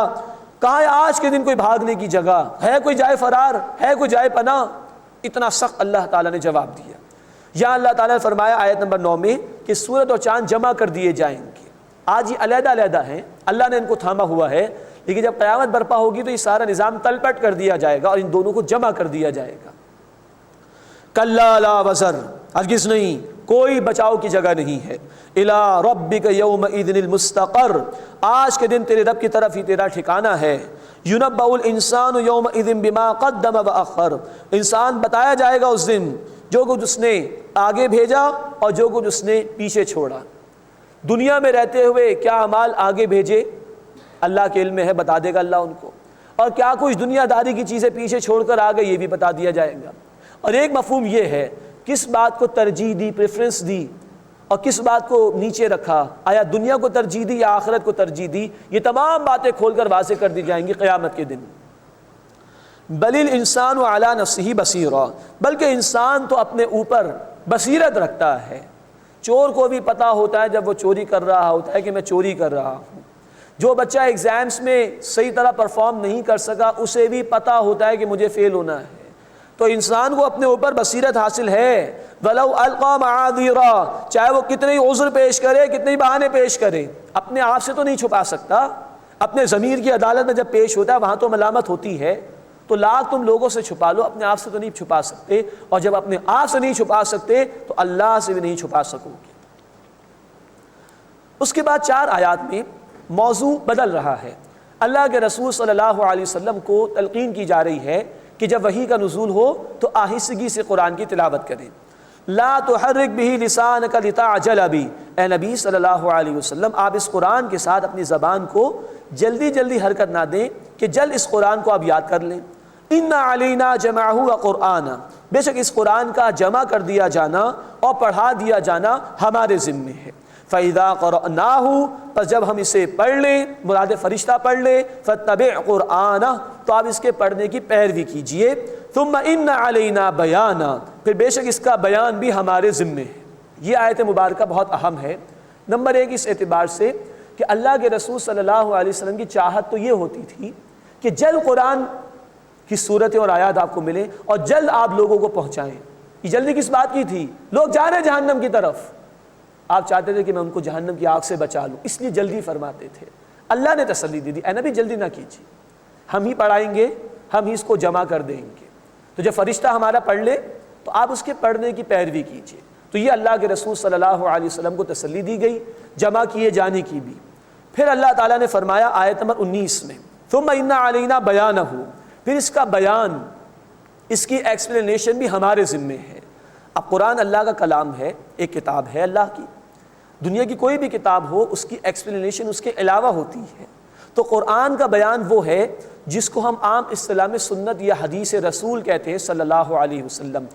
کہاں ہے آج کے دن کوئی بھاگنے کی جگہ ہے، کوئی جائے فرار ہے، کوئی جائے پناہ. اتنا سخت اللہ تعالیٰ نے جواب دیا. یہاں اللہ تعالیٰ نے فرمایا آیت نمبر 9 میں کہ سورج اور چاند جمع کر دیے جائیں گے. آج یہ علیحدہ علیحدہ ہیں، اللہ نے ان کو تھاما ہوا ہے، لیکن جب قیامت برپا ہوگی تو یہ سارا نظام تلپٹ کر دیا جائے گا اور ان دونوں کو جمع کر دیا جائے گا. کلا لا وزر، ہرگز نہیں، کوئی بچاؤ کی جگہ نہیں ہے. الی ربک یومئذ المستقر، آج کے دن تیرے رب کی طرف ہی تیرا ٹھکانہ ہے. ینبأ الانسان یومئذ بما قدم واخر، انسان بتایا جائے گا اس دن جو کچھ اس نے آگے بھیجا اور جو کچھ اس نے پیچھے چھوڑا. دنیا میں رہتے ہوئے کیا اعمال آگے بھیجے اللہ کے علم میں ہے، بتا دے گا اللہ ان کو، اور کیا کچھ دنیا داری کی چیزیں پیچھے چھوڑ کر آگے یہ بھی بتا دیا جائے گا. اور ایک مفہوم یہ ہے کس بات کو ترجیح دی، پریفرنس دی، اور کس بات کو نیچے رکھا، آیا دنیا کو ترجیح دی یا آخرت کو ترجیح دی، یہ تمام باتیں کھول کر واضح کر دی جائیں گی قیامت کے دن. بل الانسان علی نفسہ بصیرا، بلکہ انسان تو اپنے اوپر بصیرت رکھتا ہے. چور کو بھی پتہ ہوتا ہے جب وہ چوری کر رہا ہوتا ہے کہ میں چوری کر رہا ہوں. جو بچہ ایگزامس میں صحیح طرح پرفارم نہیں کر سکا اسے بھی پتہ ہوتا ہے کہ مجھے فیل ہونا ہے. تو انسان کو اپنے اوپر بصیرت حاصل ہے. وَلَوْ أَلْقَى مَعَاذِيرًا، چاہے وہ کتنے ہی عذر پیش کرے، کتنے ہی بہانے پیش کرے، اپنے آپ سے تو نہیں چھپا سکتا. اپنے ضمیر کی عدالت میں جب پیش ہوتا ہے وہاں تو ملامت ہوتی ہے. تو لاکھ تم لوگوں سے چھپا لو، اپنے آپ سے تو نہیں چھپا سکتے، اور جب اپنے آپ سے نہیں چھپا سکتے تو اللہ سے بھی نہیں چھپا سکو گے. اس کے بعد 4 آیات میں موضوع بدل رہا ہے. اللہ کے رسول صلی اللہ علیہ وسلم کو تلقین کی جا رہی ہے کہ جب وحی کا نزول ہو تو آہستگی سے قرآن کی تلاوت کریں. لا تحرک بہ لسانک لتعجل بہ، اے نبی صلی اللہ علیہ وسلم آپ اس قرآن کے ساتھ اپنی زبان کو جلدی جلدی حرکت نہ دیں کہ جلد اس قرآن کو آپ یاد کر لیں. ان علینا جمعہ وقرآن، بے شک اس قرآن کا جمع کر دیا جانا اور پڑھا دیا جانا ہمارے ذمے ہے. فَإِذَا قَرَأْنَاهُ، پس جب ہم اسے پڑھ لیں، مراد فرشتہ پڑھ لے، فَاتَّبِعْ قُرْآنَهُ، تو آپ اس کے پڑھنے کی پیروی کیجئے. ثُمَّ إِنَّ عَلَيْنَا بَيَانًا، پھر بے شک اس کا بیان بھی ہمارے ذمے ہے. یہ آیت مبارکہ بہت اہم ہے. نمبر 1 اس اعتبار سے کہ اللہ کے رسول صلی اللہ علیہ وسلم کی چاہت تو یہ ہوتی تھی کہ جلد قرآن کی صورتیں اور آیات آپ کو ملیں اور جلد آپ لوگوں کو پہنچائیں. یہ جلدی کس بات کی تھی؟ لوگ جا رہے جہنم کی طرف، آپ چاہتے تھے کہ میں ان کو جہنم کی آگ سے بچا لوں، اس لیے جلدی فرماتے تھے. اللہ نے تسلی دی اے نبی جلدی نہ کیجیے، ہم ہی پڑھائیں گے، ہم ہی اس کو جمع کر دیں گے. تو جب فرشتہ ہمارا پڑھ لے تو آپ اس کے پڑھنے کی پیروی کیجیے. تو یہ اللہ کے رسول صلی اللہ علیہ وسلم کو تسلی دی گئی جمع کیے جانے کی بھی. پھر اللہ تعالیٰ نے فرمایا آیت نمبر 19 میں ثم ان علینا بیانہ، پھر اس کا بیان، اس کی ایکسپلینیشن بھی ہمارے ذمے ہے. اب قرآن اللہ کا کلام ہے، ایک کتاب ہے اللہ کی. دنیا کی کوئی بھی کتاب ہو اس کی ایکسپلینیشن اس کے علاوہ ہوتی ہے. تو قرآن کا بیان وہ ہے جس کو ہم عام اصطلاح میں سنت یا حدیث رسول کہتے ہیں صلی اللہ علیہ وسلم.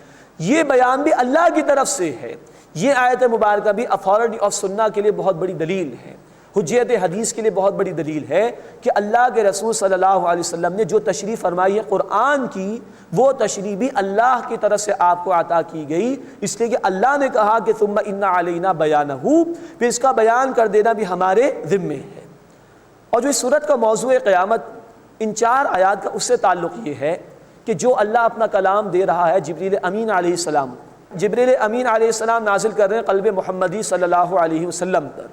یہ بیان بھی اللہ کی طرف سے ہے. یہ آیت مبارکہ بھی اتھارٹی آف سنہ کے لیے بہت بڑی دلیل ہے، حجیت حدیث کے لیے بہت بڑی دلیل ہے کہ اللہ کے رسول صلی اللہ علیہ وسلم نے جو تشریح فرمائی ہے قرآن کی، وہ تشریح بھی اللہ کی طرف سے آپ کو عطا کی گئی. اس لیے کہ اللہ نے کہا کہ ثم ان علینا بیانہ، پھر اس کا بیان کر دینا بھی ہمارے ذمے ہے. اور جو اس صورت کا موضوع قیامت ان 4 آیات کا اس سے تعلق یہ ہے کہ جو اللہ اپنا کلام دے رہا ہے جبریل امین علیہ السلام، جبریل امین علیہ السلام نازل کر رہے ہیں قلب محمدی صلی اللہ علیہ وسلم پر،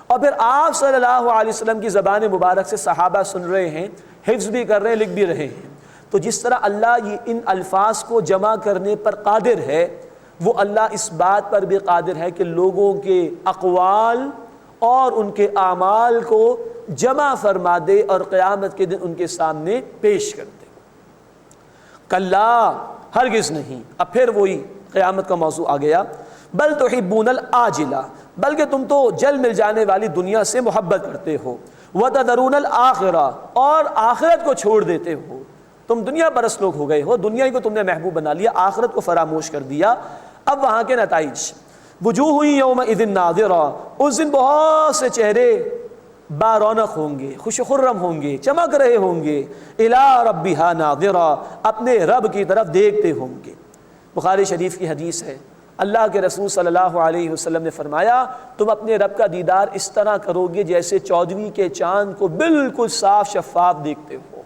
اور پھر آپ صلی اللہ علیہ وسلم کی زبان مبارک سے صحابہ سن رہے ہیں، حفظ بھی کر رہے ہیں، لکھ بھی رہے ہیں. تو جس طرح اللہ یہ ان الفاظ کو جمع کرنے پر قادر ہے، وہ اللہ اس بات پر بھی قادر ہے کہ لوگوں کے اقوال اور ان کے اعمال کو جمع فرما دے اور قیامت کے دن ان کے سامنے پیش کر دے. کلا، ہرگز نہیں. اب پھر وہی قیامت کا موضوع آ گیا. بل تحبون العاجلہ، بلکہ تم تو جل مل جانے والی دنیا سے محبت کرتے ہو. وتذرون الآخرہ، اور آخرت کو چھوڑ دیتے ہو. تم دنیا پرست لوگ ہو گئے ہو، دنیا ہی کو تم نے محبوب بنا لیا، آخرت کو فراموش کر دیا۔ اب وہاں کے نتائج، وجوہ یومئذ ناظرہ، اس دن بہت سے چہرے بارونق ہوں گے، خوش خرم ہوں گے، چمک رہے ہوں گے، الی ربہا ناظرہ، اپنے رب کی طرف دیکھتے ہوں گے۔ بخاری شریف کی حدیث ہے، اللہ کے رسول صلی اللہ علیہ وسلم نے فرمایا تم اپنے رب کا دیدار اس طرح کرو گے جیسے 14ویں کے چاند کو بالکل صاف شفاف دیکھتے ہو۔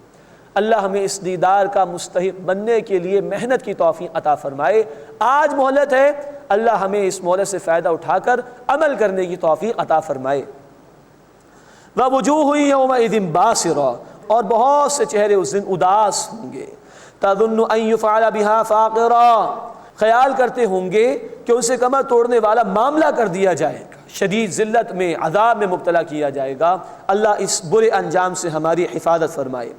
اللہ ہمیں اس دیدار کا مستحق بننے کے لیے محنت کی توفیق عطا فرمائے۔ آج مہلت ہے، اللہ ہمیں اس مہلت سے فائدہ اٹھا کر عمل کرنے کی توفیق عطا فرمائے۔ وَوُجُوهٌ يَوْمَئِذٍ بَاسِرَةٌ، اور بہت سے چہرے اس دن اداس ہوں گے۔ تَظُنُّ أَن يُفْعَلَ بِهَا فَاقِرَةٌ، خیال کرتے ہوں گے کہ ان سے کمر توڑنے والا معاملہ کر دیا جائے گا، شدید ذلت میں، عذاب میں مبتلا کیا جائے گا۔ اللہ اس برے انجام سے ہماری حفاظت فرمائے۔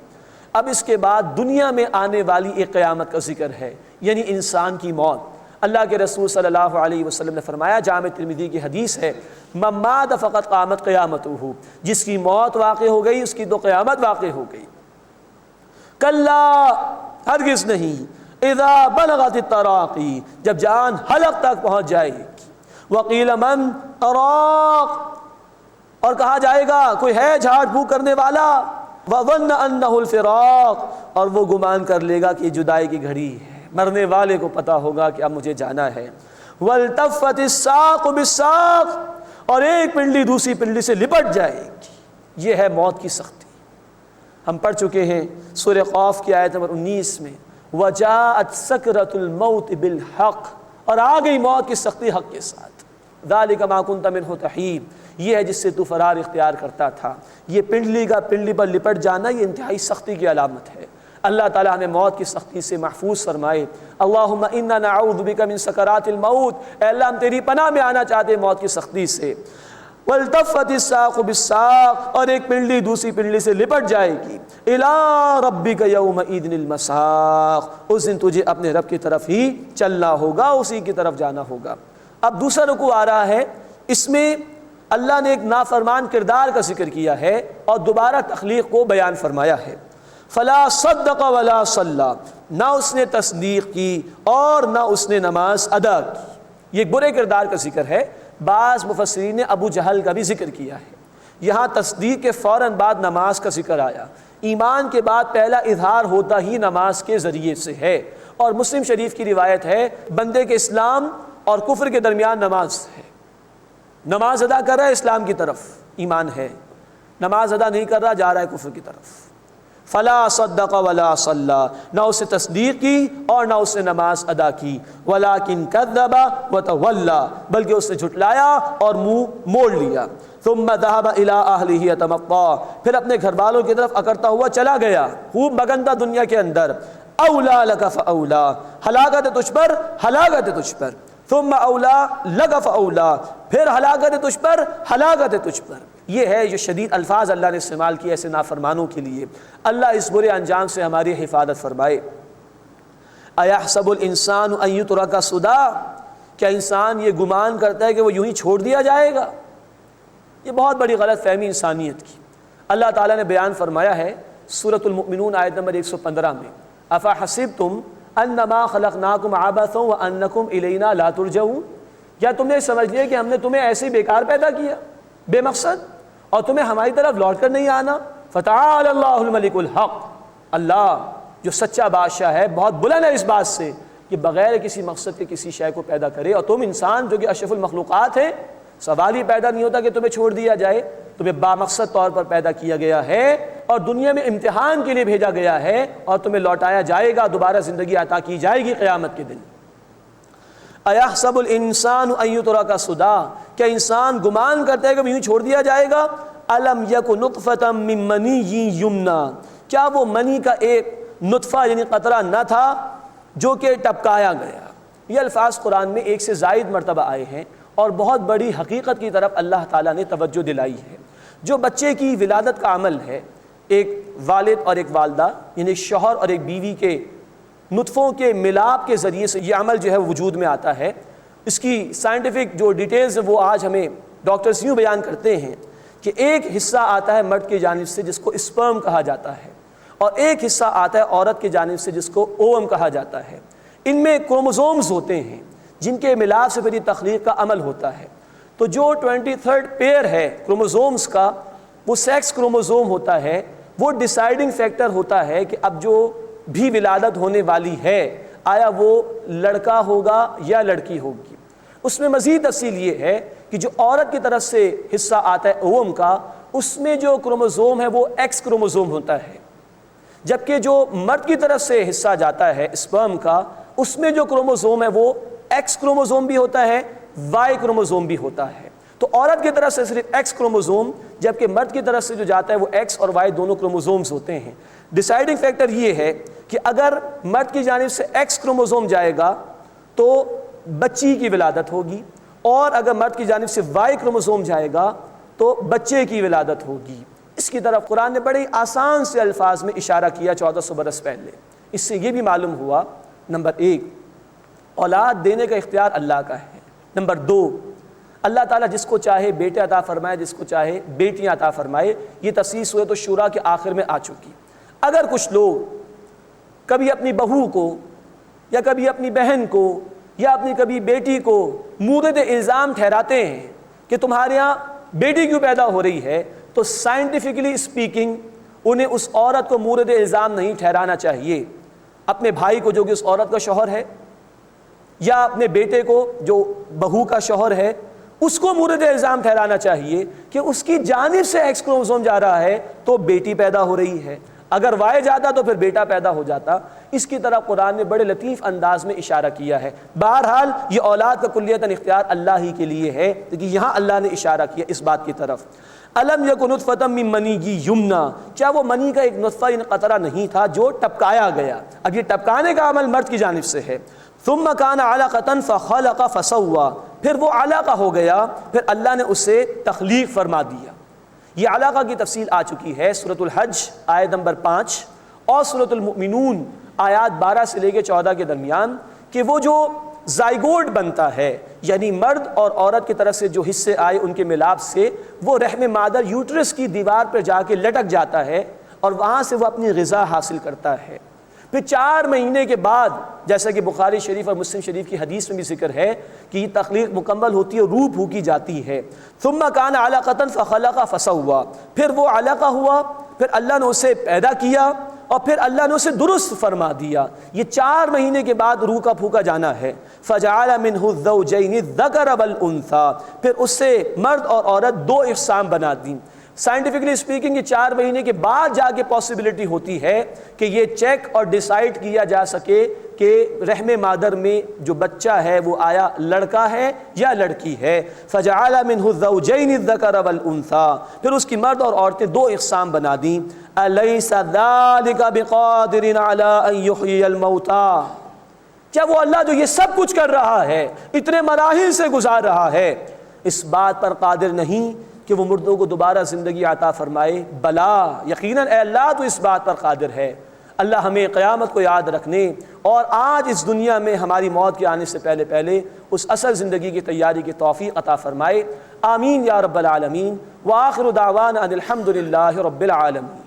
اب اس کے بعد دنیا میں آنے والی ایک قیامت کا ذکر ہے، یعنی انسان کی موت۔ اللہ کے رسول صلی اللہ علیہ وسلم نے فرمایا، جامع ترمذی کی حدیث ہے، من مات فقط قامت قیامتہ، جس کی موت واقع ہو گئی اس کی تو قیامت واقع ہو گئی۔ کلا، ہرگز نہیں، اذا بلغت التراقی، جب جان حلق تک پہنچ جائے گی۔ وقیل من اراق، اور کہا جائے گا کوئی ہے جھاڑ پھونک کرنے والا۔ وظن انہ الفراق، اور وہ گمان کر لے گا کہ یہ جدائی کی گھڑی ہے، مرنے والے کو پتہ ہوگا کہ اب مجھے جانا ہے۔ والتفت الساق بالساق، اور ایک پنڈلی دوسری پنڈلی سے لپٹ جائے گی۔ یہ ہے موت کی سختی۔ ہم پڑھ چکے ہیں سورہ قاف کی آیت نمبر 19 میں، وجاءت سکرۃ الموت بالحق، اور آ گئی موت کی سختی حق کے ساتھ۔ ذالک ما کنت منہ تحید، یہ ہے جس سے تو فرار اختیار کرتا تھا۔ یہ پنڈلی کا پنڈلی پر لپٹ جانا یہ انتہائی سختی کی علامت ہے۔ اللہ تعالیٰ ہمیں موت کی سختی سے محفوظ فرمائے۔ اللہم انا نعوذ بک من سکرات الموت، اے اللہ ہم تیری پناہ میں آنا چاہتے ہیں موت کی سختی سے۔ والتفت الساق بالساق، اور ایک پنڈلی دوسری پنڈلی سے لپٹ جائے گی۔ الی ربک یومئذ المساق، اس دن تجھے اپنے رب کی طرف ہی چلنا ہوگا، اسی کی طرف جانا ہوگا۔ اب دوسرا رکوع آ رہا ہے، اس میں اللہ نے ایک نافرمان کردار کا ذکر کیا ہے اور دوبارہ تخلیق کو بیان فرمایا ہے۔ فلا صدق ولا صلی، نہ اس نے تصدیق کی اور نہ اس نے نماز ادا کی۔ یہ ایک برے کردار کا ذکر ہے۔ بعض مفسرین نے ابو جہل کا بھی ذکر کیا ہے۔ یہاں تصدیق کے فوراً بعد نماز کا ذکر آیا۔ ایمان کے بعد پہلا اظہار ہوتا ہی نماز کے ذریعے سے ہے، اور مسلم شریف کی روایت ہے بندے کے اسلام اور کفر کے درمیان نماز ہے۔ نماز ادا کر رہا ہے اسلام کی طرف، ایمان ہے، نماز ادا نہیں کر رہا جا رہا ہے کفر کی طرف۔ فلا صدق ولا صلی، نہ اس نے تصدیق کی اور نہ اس نے نماز ادا کی۔ ولکن کذب وتولی، بلکہ اس نے جھٹلایا اور منہ موڑ لیا۔ ثم ذهب الى اهله يتمطى، پھر اپنے گھر والوں کی طرف اکڑتا ہوا چلا گیا، خوب مگن تھا دنیا کے اندر۔ اولی لک فاولی، ہلاکت ہے تجھ پر، ہلاکت ہے تجھ پر۔ ثم اولی لک فاولی، پھر ہلاکت ہے تجھ پر، ہلاکت ہے تجھ پر۔ یہ ہے جو شدید الفاظ اللہ نے استعمال کیے ایسے نافرمانوں کے لیے۔ اللہ اس برے انجام سے ہماری حفاظت فرمائے۔ ایحسب الانسان ان یترک سدی، کیا انسان یہ گمان کرتا ہے کہ وہ یوں ہی چھوڑ دیا جائے گا؟ یہ بہت بڑی غلط فہمی انسانیت کی۔ اللہ تعالیٰ نے بیان فرمایا ہے سورۃ المؤمنون آیت نمبر 115 میں، افحسبتم انما خلقناکم عبثا وانکم الینا لا ترجعون، کیا تم نے سمجھ لیا کہ ہم نے تمہیں ایسے ہی بیکار پیدا کیا، بے مقصد، اور تمہیں ہماری طرف لوٹ کر نہیں آنا؟ فتعال اللہ الملک الحق، اللہ جو سچا بادشاہ ہے بہت بلند ہے اس بات سے کہ بغیر کسی مقصد کے کسی شے کو پیدا کرے، اور تم انسان جو کہ اشرف المخلوقات ہے، سوال ہی پیدا نہیں ہوتا کہ تمہیں چھوڑ دیا جائے۔ تمہیں بامقصد طور پر پیدا کیا گیا ہے اور دنیا میں امتحان کے لیے بھیجا گیا ہے، اور تمہیں لوٹایا جائے گا، دوبارہ زندگی عطا کی جائے گی قیامت کے دن۔ ایحسب الانسان ان یترک سدی، کیا انسان گمان کرتا ہے کہ یوں چھوڑ دیا جائے گا؟ الم یک نطفۃ من منی یمنی، کیا وہ منی کا ایک نطفہ یعنی قطرہ نہ تھا جو کہ ٹپکایا گیا؟ یہ الفاظ قرآن میں ایک سے زائد مرتبہ آئے ہیں اور بہت بڑی حقیقت کی طرف اللہ تعالیٰ نے توجہ دلائی ہے۔ جو بچے کی ولادت کا عمل ہے، ایک والد اور ایک والدہ یعنی شوہر اور ایک بیوی کے نطفوں کے ملاپ کے ذریعے سے یہ عمل جو ہے وجود میں آتا ہے۔ اس کی سائنٹیفک جو ڈیٹیلز ہیں وہ آج ہمیں ڈاکٹرز یوں بیان کرتے ہیں کہ ایک حصہ آتا ہے مرد کی جانب سے جس کو اسپرم کہا جاتا ہے، اور ایک حصہ آتا ہے عورت کی جانب سے جس کو اوم کہا جاتا ہے۔ ان میں کروموزومز ہوتے ہیں جن کے ملاپ سے پھر یہ تخلیق کا عمل ہوتا ہے۔ تو جو 23rd پیئر ہے کروموزومز کا، وہ سیکس کروموزوم ہوتا ہے، وہ ڈیسائیڈنگ فیکٹر ہوتا ہے کہ اب جو بھی ولادت ہونے والی ہے آیا وہ لڑکا ہوگا یا لڑکی ہوگی۔ اس میں مزید تفصیل یہ ہے کہ جو عورت کی طرف سے حصہ آتا ہے اوم کا، اس میں جو کروموزوم ہے وہ ایکس کروموزوم ہوتا ہے، جبکہ جو مرد کی طرف سے حصہ جاتا ہے اسپرم کا، اس میں جو کروموزوم ہے وہ ایکس کروموزوم بھی ہوتا ہے، وائی کروموزوم بھی ہوتا ہے۔ تو عورت کی طرف سے صرف ایکس کروموزوم، جبکہ مرد کی طرف سے جو جاتا ہے وہ ایکس اور وائی دونوں کروموزومز ہوتے ہیں۔ ڈیسائیڈنگ فیکٹر یہ ہے کہ اگر مرد کی جانب سے ایکس کروموزوم جائے گا تو بچی کی ولادت ہوگی، اور اگر مرد کی جانب سے وائی کروموزوم جائے گا تو بچے کی ولادت ہوگی۔ اس کی طرف قرآن نے بڑے آسان سے الفاظ میں اشارہ کیا 1400 برس پہلے۔ اس سے یہ بھی معلوم ہوا، نمبر 1 اولاد دینے کا اختیار اللہ کا ہے، نمبر 2 اللہ تعالیٰ جس کو چاہے بیٹے عطا فرمائے، جس کو چاہے بیٹیاں عطا فرمائے۔ یہ تفصیل سورۃ الشورى کے آخر میں آ چکی۔ اگر کچھ لوگ کبھی اپنی بہو کو یا کبھی اپنی بہن کو یا اپنی کبھی بیٹی کو مورد الزام ٹھہراتے ہیں کہ تمہارے یہاں بیٹی کیوں پیدا ہو رہی ہے، تو سائنٹیفکلی اسپیکنگ انہیں اس عورت کو مورد الزام نہیں ٹھہرانا چاہیے۔ اپنے بھائی کو جو کہ اس عورت کا شوہر ہے، یا اپنے بیٹے کو جو بہو کا شوہر ہے، اس کو مورد الزام ٹھہرانا چاہیے کہ اس کی جانب سے ایکس کروموزوم جا رہا ہے تو بیٹی پیدا ہو رہی ہے، اگر وائی جاتا تو پھر بیٹا پیدا ہو جاتا۔ اس کی طرح قرآن نے بڑے لطیف انداز میں اشارہ کیا ہے۔ بہرحال یہ اولاد کا کلیتاً اختیار اللہ ہی کے لیے ہے، لیکن یہاں اللہ نے اشارہ کیا اس بات کی طرف۔ الم یکن نطفۃ من منی یمنا، کیا وہ منی کا ایک نطفہ قطرہ نہیں تھا جو ٹپکایا گیا؟ اب یہ ٹپکانے کا عمل مرد کی جانب سے ہے۔ ثم کان علقۃ فخلق فسوى، پھر وہ علقہ ہو گیا، پھر اللہ نے اسے تخلیق فرما دیا۔ یہ علقہ کی تفصیل آ چکی ہے سورۃ الحج آیت نمبر 5 اور سورۃ المؤمنون آیات 12 سے لے کے 14 کے درمیان، کہ وہ جو زائگوٹ بنتا ہے، یعنی مرد اور عورت کی طرف سے جو حصے آئے ان کے ملاپ سے، وہ رحم مادر یوٹرس کی دیوار پر جا کے لٹک جاتا ہے اور وہاں سے وہ اپنی غذا حاصل کرتا ہے۔ پھر 4 مہینے کے بعد، جیسا کہ بخاری شریف اور مسلم شریف کی حدیث میں بھی ذکر ہے کہ یہ تخلیق مکمل ہوتی ہے اور روح پھونکی جاتی ہے۔ ثم کان علقۃ فخلق فسوى، پھر وہ علقہ ہوا، پھر اللہ نے اسے پیدا کیا اور پھر اللہ نے اسے درست فرما دیا۔ یہ 4 مہینے کے بعد روح کا پھونکا جانا ہے۔ فجعل منہ الزوجین الذکر والانثى، پھر اس سے مرد اور عورت 2 اقسام بنا دیں۔ سائنٹیفکلی اسپیکنگ یہ 4 مہینے کے بعد جا کے پاسبلٹی ہوتی ہے کہ یہ چیک اور ڈیسائیڈ کیا جا سکے کہ رحم مادر میں جو بچہ ہے وہ آیا لڑکا ہے یا لڑکی ہے۔ فجعل منہ الزوجین الذکر والانثى، پھر اس کی مرد اور عورتیں 2 اقسام بنا دیں۔ الیس ذلک بقادر علی ان یحیی الموتى، کیا وہ اللہ جو یہ سب کچھ کر رہا ہے، اتنے مراحل سے گزار رہا ہے، اس بات پر قادر نہیں کہ وہ مردوں کو دوبارہ زندگی عطا فرمائے؟ بلا، یقیناً اے اللہ تو اس بات پر قادر ہے۔ اللہ ہمیں قیامت کو یاد رکھنے اور آج اس دنیا میں ہماری موت کے آنے سے پہلے پہلے اس اصل زندگی کی تیاری کی توفیق عطا فرمائے۔ آمین یا رب العالمین۔ وآخر دعوانا ان الحمد للہ رب العالمین۔